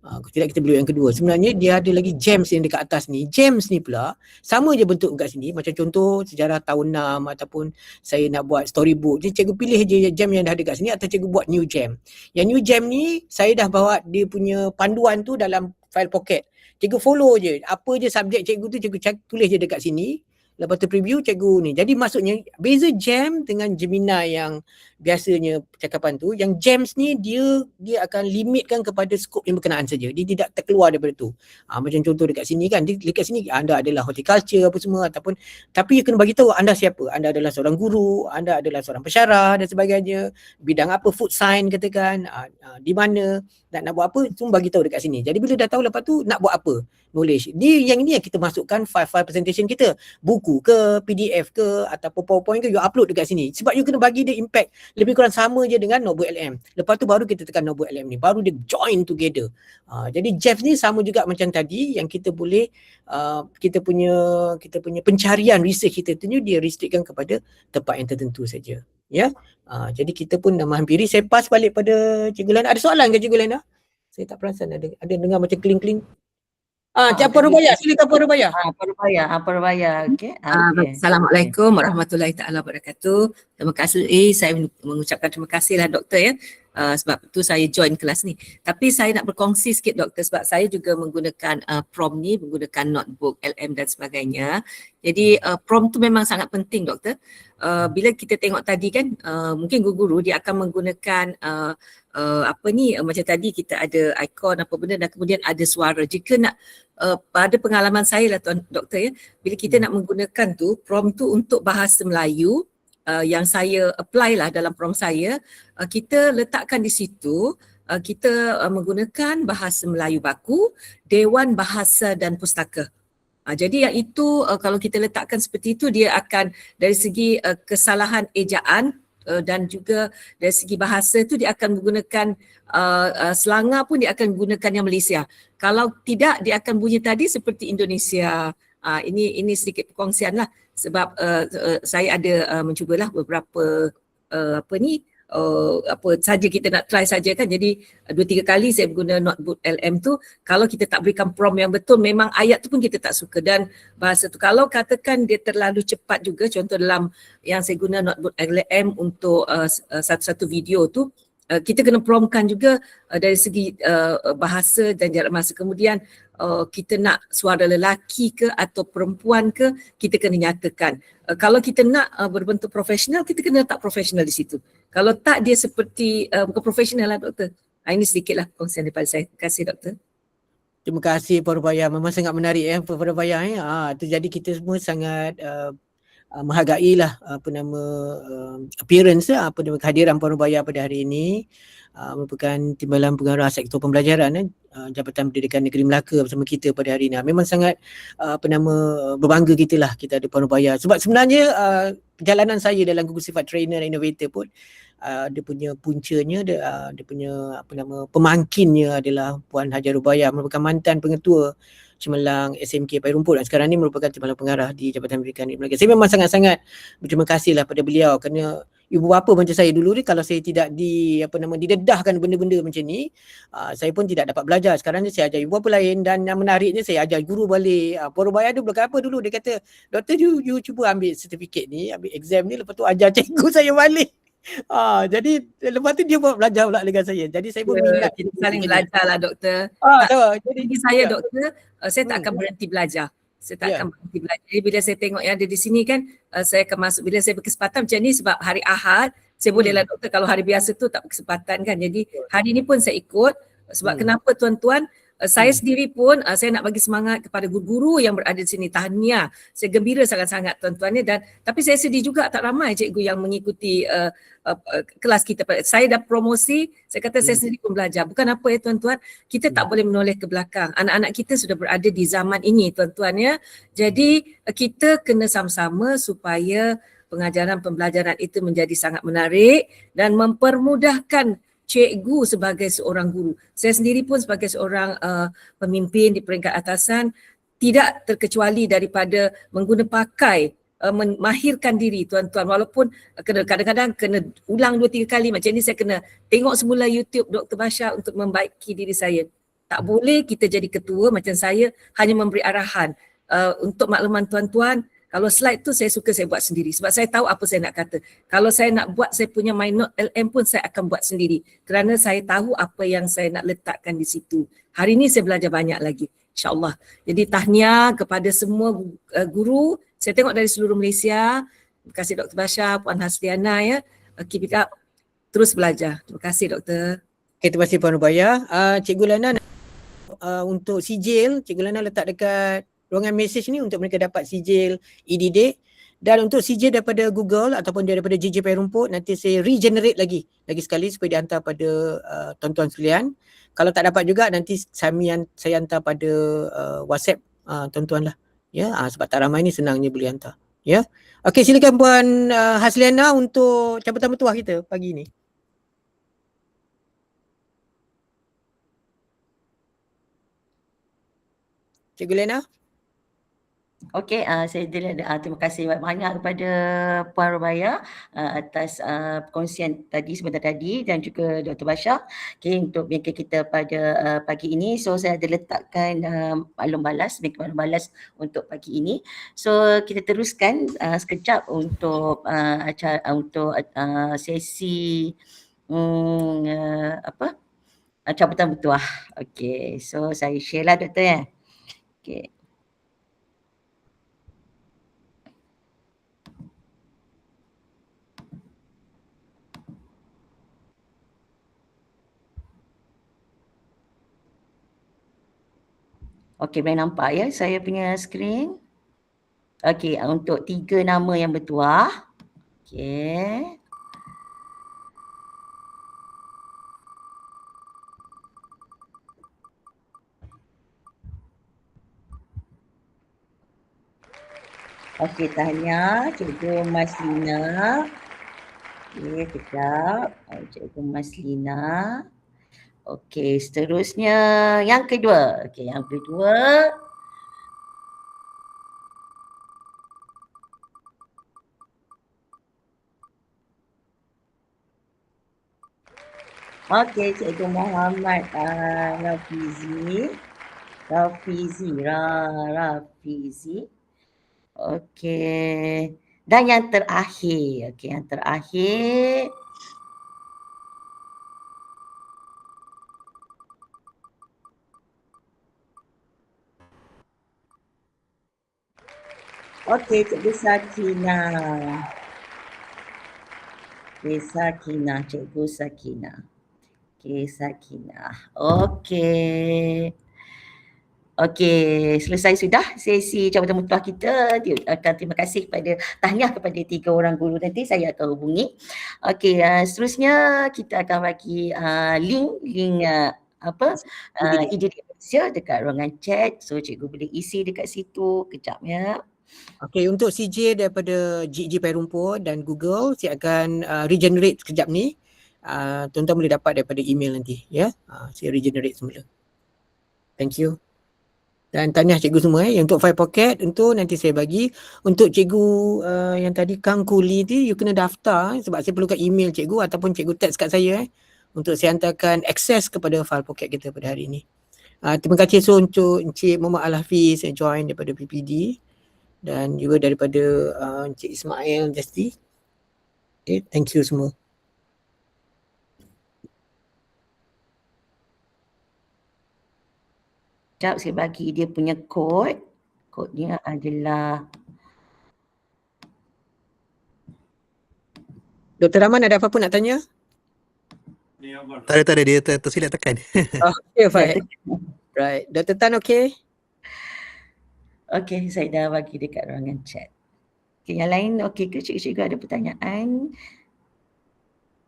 Tidak kita beli yang kedua. Sebenarnya dia ada lagi gems yang dekat atas ni. Gems ni pula sama je bentuk kat sini. Macam contoh sejarah tahun 6 ataupun saya nak buat storybook. Jadi cikgu pilih je gem yang dah ada kat sini atau cikgu buat new gem. Yang new gem ni saya dah bawa dia punya panduan tu dalam file pocket. Cikgu follow je. Apa je subjek cikgu tu cikgu tulis je dekat sini. Lepas tu preview cikgu ni. Jadi maksudnya beza gem dengan Gemini yang biasanya percakapan tu, yang gems ni dia akan limitkan kepada skop yang berkenaan saja. Dia tidak terkeluar daripada tu. Macam contoh dekat sini kan, dekat sini anda adalah horticulture apa semua ataupun tapi you kena bagi tahu anda siapa. Anda adalah seorang guru, anda adalah seorang pensyarah dan sebagainya. Bidang apa, food science katakan, di mana nak buat apa, semua bagi tahu dekat sini. Jadi bila dah tahu lepas tu nak buat apa, knowledge. Yang ini yang kita masukkan file presentation kita. Buku ke, PDF ke ataupun PowerPoint ke, you upload dekat sini. Sebab you kena bagi dia impact lebih kurang sama je dengan notebook LM. Lepas tu baru kita tekan notebook LM ni. Baru dia join together. Jadi Jeff ni sama juga macam tadi yang kita boleh kita punya pencarian research kita tu dia restrictkan kepada tempat yang tertentu saja. Ya. Jadi kita pun dah menghampiri. Saya pass balik pada Cikgu Lena. Ada soalan ke Cikgu Lena? Saya tak perasan ada dengar macam kling-kling. Parubaya, silakan Parubaya. Parubaya. Okey. Assalamualaikum warahmatullahi taala wabarakatuh. Terima kasih. Saya mengucapkan terima kasihlah doktor ya. Sebab tu saya join kelas ni. Tapi saya nak berkongsi sikit doktor sebab saya juga menggunakan prom ni, menggunakan notebook LM dan sebagainya. Jadi prom tu memang sangat penting doktor. Bila kita tengok tadi kan mungkin guru-guru dia akan menggunakan macam tadi kita ada ikon apa benda dan kemudian ada suara. Jika nak pada pengalaman saya lah tuan doktor ya, bila kita nak menggunakan tu prom tu untuk bahasa Melayu yang saya apply lah dalam prom saya, kita letakkan di situ kita menggunakan bahasa Melayu baku, Dewan Bahasa dan Pustaka. Jadi yang itu kalau kita letakkan seperti itu dia akan dari segi kesalahan ejaan dan juga dari segi bahasa tu dia akan menggunakan Selangor pun dia akan menggunakan yang Malaysia. Kalau tidak dia akan bunyi tadi seperti Indonesia. Ini sedikit perkongsian lah sebab saya ada mencubalah beberapa apa saja kita nak try saja kan. Jadi 2-3 kali saya guna notebook LM tu. Kalau kita tak berikan prompt yang betul memang ayat tu pun kita tak suka dan bahasa tu kalau katakan dia terlalu cepat juga, contoh dalam yang saya guna notebook LM untuk satu-satu video tu kita kena promptkan juga dari segi bahasa dan jarak masa. Kemudian kita nak suara lelaki ke atau perempuan ke, kita kena nyatakan. Kalau kita nak berbentuk profesional, kita kena letak profesional di situ. Kalau tak dia seperti bukan profesional lah doktor. Ini sedikitlah kongsian daripada saya. Terima kasih doktor. Terima kasih Parubaya. Memang sangat menarik Parubaya. Jadi kita semua sangat menghargailah appearance kehadiran Parubaya pada hari ini. Merupakan Timbalan Pengarah Sektor Pembelajaran Jabatan Pendidikan Negeri Melaka bersama kita pada hari ini. Memang sangat berbangga kita lah kita ada Parubaya. Sebab sebenarnya perjalanan saya dalam gugus sifat trainer dan innovator pun dia punya puncanya dia punya pemangkinnya adalah Puan Hajar Rubaya, merupakan mantan pengetua Cemerlang SMK Pai Rumput dan sekarang ni merupakan Timbalan Pengarah di Jabatan Pendidikan Negeri Melaka. Saya memang sangat-sangat berterima kasih lah pada beliau kerana ibu bapa macam saya dulu ni kalau saya tidak didedahkan benda-benda macam ni, saya pun tidak dapat belajar. Sekarang ni saya ajar ibu bapa lain dan yang menariknya saya ajar guru balik. Parubaya tu belakang apa dulu dia kata, "Doktor you cuba ambil sertifikat ni, ambil exam ni lepas tu ajar cikgu saya balik." Jadi lepas tu dia buat belajar pula dengan saya. Jadi saya pun minat kita saling belajar lah doktor. Jadi saya doktor, saya tak akan berhenti belajar. Saya tak akan berhenti belajar. Jadi bila saya tengok yang ada di sini kan, saya akan masuk bila saya berkesempatan macam ni sebab hari Ahad, saya bolehlah doktor kalau hari biasa tu tak berkesempatan kan. Jadi hari ni pun saya ikut sebab kenapa tuan-tuan Saya sendiri pun saya nak bagi semangat kepada guru-guru yang berada di sini. Tahniah. Saya gembira sangat-sangat tuan-tuan ni, dan tapi saya sedih juga tak ramai cikgu yang mengikuti kelas kita. Saya dah promosi, saya kata saya sendiri pun belajar. Bukan apa ya tuan-tuan, kita tak boleh menoleh ke belakang. Anak-anak kita sudah berada di zaman ini tuan-tuan ya. Jadi kita kena sama-sama supaya pengajaran pembelajaran itu menjadi sangat menarik dan mempermudahkan cikgu sebagai seorang guru. Saya sendiri pun sebagai seorang pemimpin di peringkat atasan tidak terkecuali daripada mengguna pakai memahirkan diri tuan-tuan, walaupun kadang-kadang kena ulang 2-3 kali. Macam ni saya kena tengok semula YouTube Dr. Basha untuk membaiki diri saya. Tak boleh kita jadi ketua macam saya hanya memberi arahan. Untuk makluman tuan-tuan, kalau slide tu saya suka saya buat sendiri sebab saya tahu apa saya nak kata. Kalau saya nak buat saya punya MyNote LM pun saya akan buat sendiri kerana saya tahu apa yang saya nak letakkan di situ. Hari ini saya belajar banyak lagi, insyaAllah. Jadi tahniah kepada semua guru. Saya tengok dari seluruh Malaysia. Terima kasih Dr. Basha, Puan Hasliana ya. Keep it up. Terus belajar. Terima kasih Doktor. Okay, terima kasih Puan Rubaya. Cikgu Lana untuk sijil, Cikgu Lana letak dekat ruangan mesej ni untuk mereka dapat sijil e-didik. Dan untuk sijil daripada Google ataupun daripada JJ Payah Rumput, nanti saya regenerate lagi sekali supaya dihantar pada tuan-tuan sekalian. Kalau tak dapat juga nanti saya hantar pada WhatsApp tuan-tuan lah. Ya, sebab tak ramai ni senangnya boleh hantar. Ya. Okey, silakan Puan Hasliana untuk cabutan bertuah kita pagi ni. Cikgu Lena. Okey, saya terima kasih banyak kepada Puan Rubaya atas perkongsian tadi sebentar tadi dan juga Dr. Basha untuk meeting kita pada pagi ini. So saya ada letakkan maklum balas untuk pagi ini. So kita teruskan sekejap untuk sesi cabutan bertuah. Okey, so saya share lah Doktor ya. Okey. Okey, boleh nampak ya saya punya skrin. Okey, untuk 3 nama yang bertuah. Okey. Okey, tahniah Cikgu Maslina. Okey, kejap. Cikgu Maslina. Okey, seterusnya yang kedua. Okey, yang kedua. Okey, Cikgu Muhammad Rafizi. Okey. Dan yang terakhir. Okey, yang terakhir. Okey, Cikgu Sakina. Cikgu Sakina. Okey, Sakina. Okey. Okey, selesai sudah sesi cabutan bertuah kita. Terima kasih tahniah kepada 3 orang guru, nanti saya akan hubungi. Okey, seterusnya kita akan bagi link e-didik Malaysia dekat ruangan chat. So cikgu boleh isi dekat situ kejap ya. Okey, untuk CJ daripada JJ Payah Rumput dan Google, saya akan regenerate sekejap ni. Tuan-tuan boleh dapat daripada email nanti ya. Saya regenerate semula. Thank you. Dan tahniah cikgu semua untuk file pocket untuk nanti saya bagi. Untuk cikgu yang tadi Kang Kuli ni, you kena daftar sebab saya perlukan email cikgu ataupun cikgu text kat saya untuk saya hantarkan akses kepada file pocket kita pada hari ini. Terima kasih untuk Encik Muhammad Al-Hafiz yang join daripada PPD dan juga daripada Encik Ismail Jasti. Okay, thank you semua. Sekejap saya bagi dia punya kod. Kodnya adalah Dr. Rahman ada apa-apa nak tanya? Tak ada dia tersilap tekan. Okay, fine. Right. Dr. Tan okay? Okey, saya dah bagi dekat ruangan chat. Okey, yang lain okey ke cikgu-cikgu ada pertanyaan?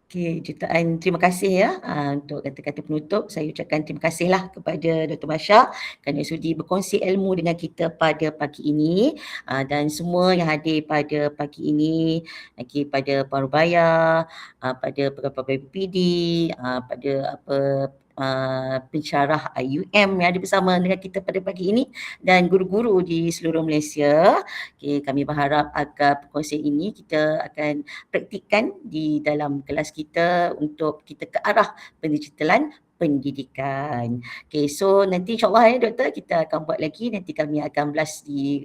Okey, jutaan terima kasih ya untuk kata-kata penutup. Saya ucapkan terima kasihlah kepada Dr. Basha kerana sudi berkongsi ilmu dengan kita pada pagi ini dan semua yang hadir pada pagi ini, okey, pada Parubaya, pada pegawai BPD, pada pensyarah IUM yang ada bersama dengan kita pada pagi ini dan guru-guru di seluruh Malaysia. Okay, kami berharap agar perkongsian ini kita akan praktikkan di dalam kelas kita untuk kita ke arah pendigitalan pendidikan. Okay, so nanti insyaAllah ya doktor kita akan buat lagi, nanti kami akan blast di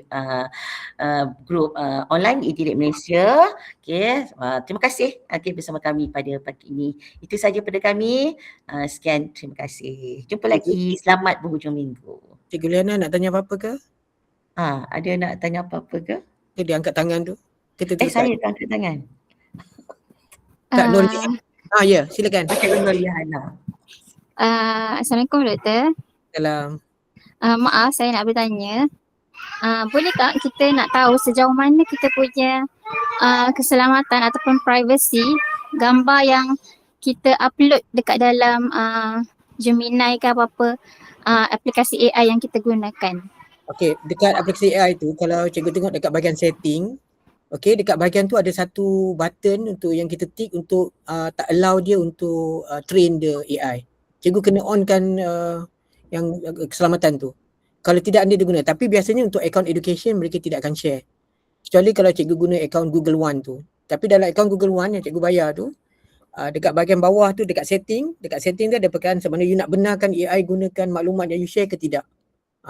grup online Idirik Malaysia. Okay, terima kasih bersama kami pada pagi ini. Itu saja pada kami. Sekian, terima kasih. Jumpa lagi. Selamat berhujung minggu. Cikgu Liana nak tanya apa-apa ke? Ada nak tanya apa-apa ke? Dia angkat tangan tu. Kita Saya tak angkat tangan. Kak Nur Liana. Ya, silakan. Kak Nur Liana. Assalamualaikum doktor. Salam. Maaf saya nak bertanya. Boleh tak kita nak tahu sejauh mana kita punya keselamatan ataupun privacy gambar yang kita upload dekat dalam Gemini ke apa-apa aplikasi AI yang kita gunakan? Okey, dekat aplikasi AI tu kalau cikgu tengok dekat bahagian setting, okey, dekat bahagian tu ada satu button untuk yang kita tick untuk tak allow dia untuk train the AI. Cikgu kena onkan yang keselamatan tu. Kalau tidak dia guna. Tapi biasanya untuk account education mereka tidak akan share. Kecuali kalau cikgu guna account Google One tu. Tapi dalam account Google One yang cikgu bayar tu, dekat bahagian bawah tu dekat setting tu ada perkataan sama ada you nak benarkan AI gunakan maklumat yang you share ke tidak.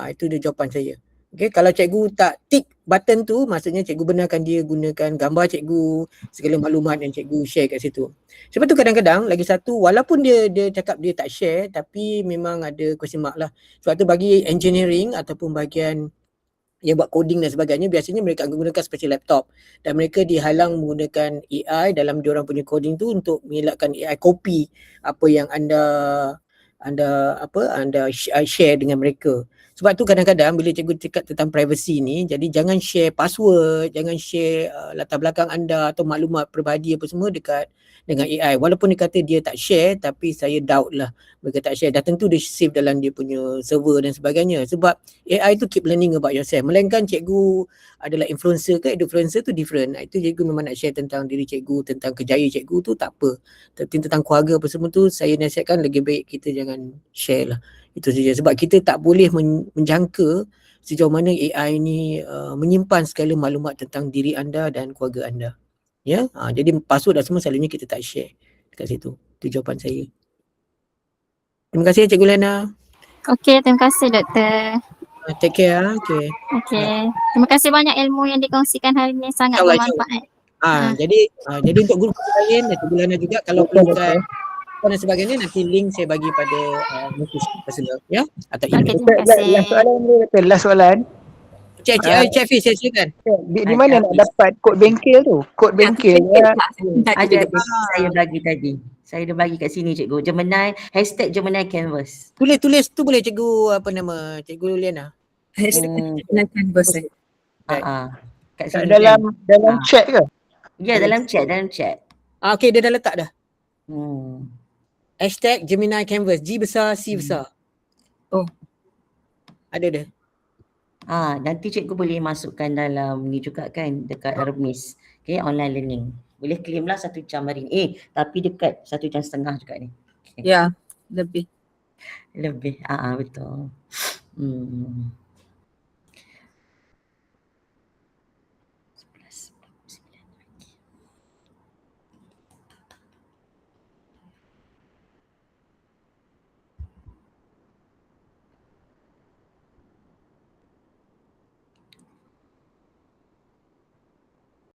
Itu dia jawapan saya. Okay, kalau cikgu tak tick button tu, maksudnya cikgu benarkan dia gunakan gambar cikgu, segala maklumat yang cikgu share kat situ. Sebab tu kadang-kadang lagi satu, walaupun dia cakap dia tak share, tapi memang ada question mark lah. Sebab tu bagi engineering ataupun bahagian yang buat coding dan sebagainya, biasanya mereka akan gunakan special laptop dan mereka dihalang menggunakan AI dalam diorang punya coding tu untuk mengelakkan AI copy apa yang anda share dengan mereka. Sebab tu kadang-kadang bila cikgu cakap tentang privacy ni, jadi jangan share password, jangan share latar belakang anda atau maklumat peribadi apa semua dekat dengan AI. Walaupun dia kata dia tak share, tapi saya doubt lah mereka tak share. Dah tentu dia save dalam dia punya server dan sebagainya. Sebab AI tu keep learning about yourself. Melainkan cikgu adalah influencer ke, influencer tu different. Itu cikgu memang nak share tentang diri cikgu, tentang kerjaya cikgu tu tak apa. Tapi tentang keluarga apa semua tu, saya nasihatkan lagi baik kita jangan share lah. Itu saja. Sebab kita tak boleh menjangka sejauh mana AI ni menyimpan segala maklumat tentang diri anda dan keluarga anda. Ya, jadi password dan semua selalunya kita tak share dekat situ. Itu jawapan saya. Terima kasih Cikgu Lena. Okey, terima kasih doktor. Take care. Okay. Terima kasih banyak ilmu yang dikongsikan hari ini, sangat bermanfaat. Jadi untuk guru lain dan Cikgu Lena juga kalau perlukan dan sebagainya, nanti link saya bagi pada personal ya atau email. Last soalan. Cik Fiz, saya silakan. Di mana nak dapat kod bengkel tu? Kod bengkel ada saya bagi tadi. Saya dah bagi kat sini cikgu. Gemini, #Gemini Canvas. Tulis tu boleh cikgu Cikgu Liana. Gemini Canvas. Kat sini. Dalam chat ke? Ya, dalam chat. Okey, dia dah letak dah. #Gemini Canvas, G besar, C besar. Oh. Ada dah. Nanti cikgu boleh masukkan dalam ni juga kan dekat Hermes. Okay, online learning. Boleh claim lah 1 jam hari ni. Tapi dekat 1 jam setengah juga ni. Okay. Ya, lebih. Betul.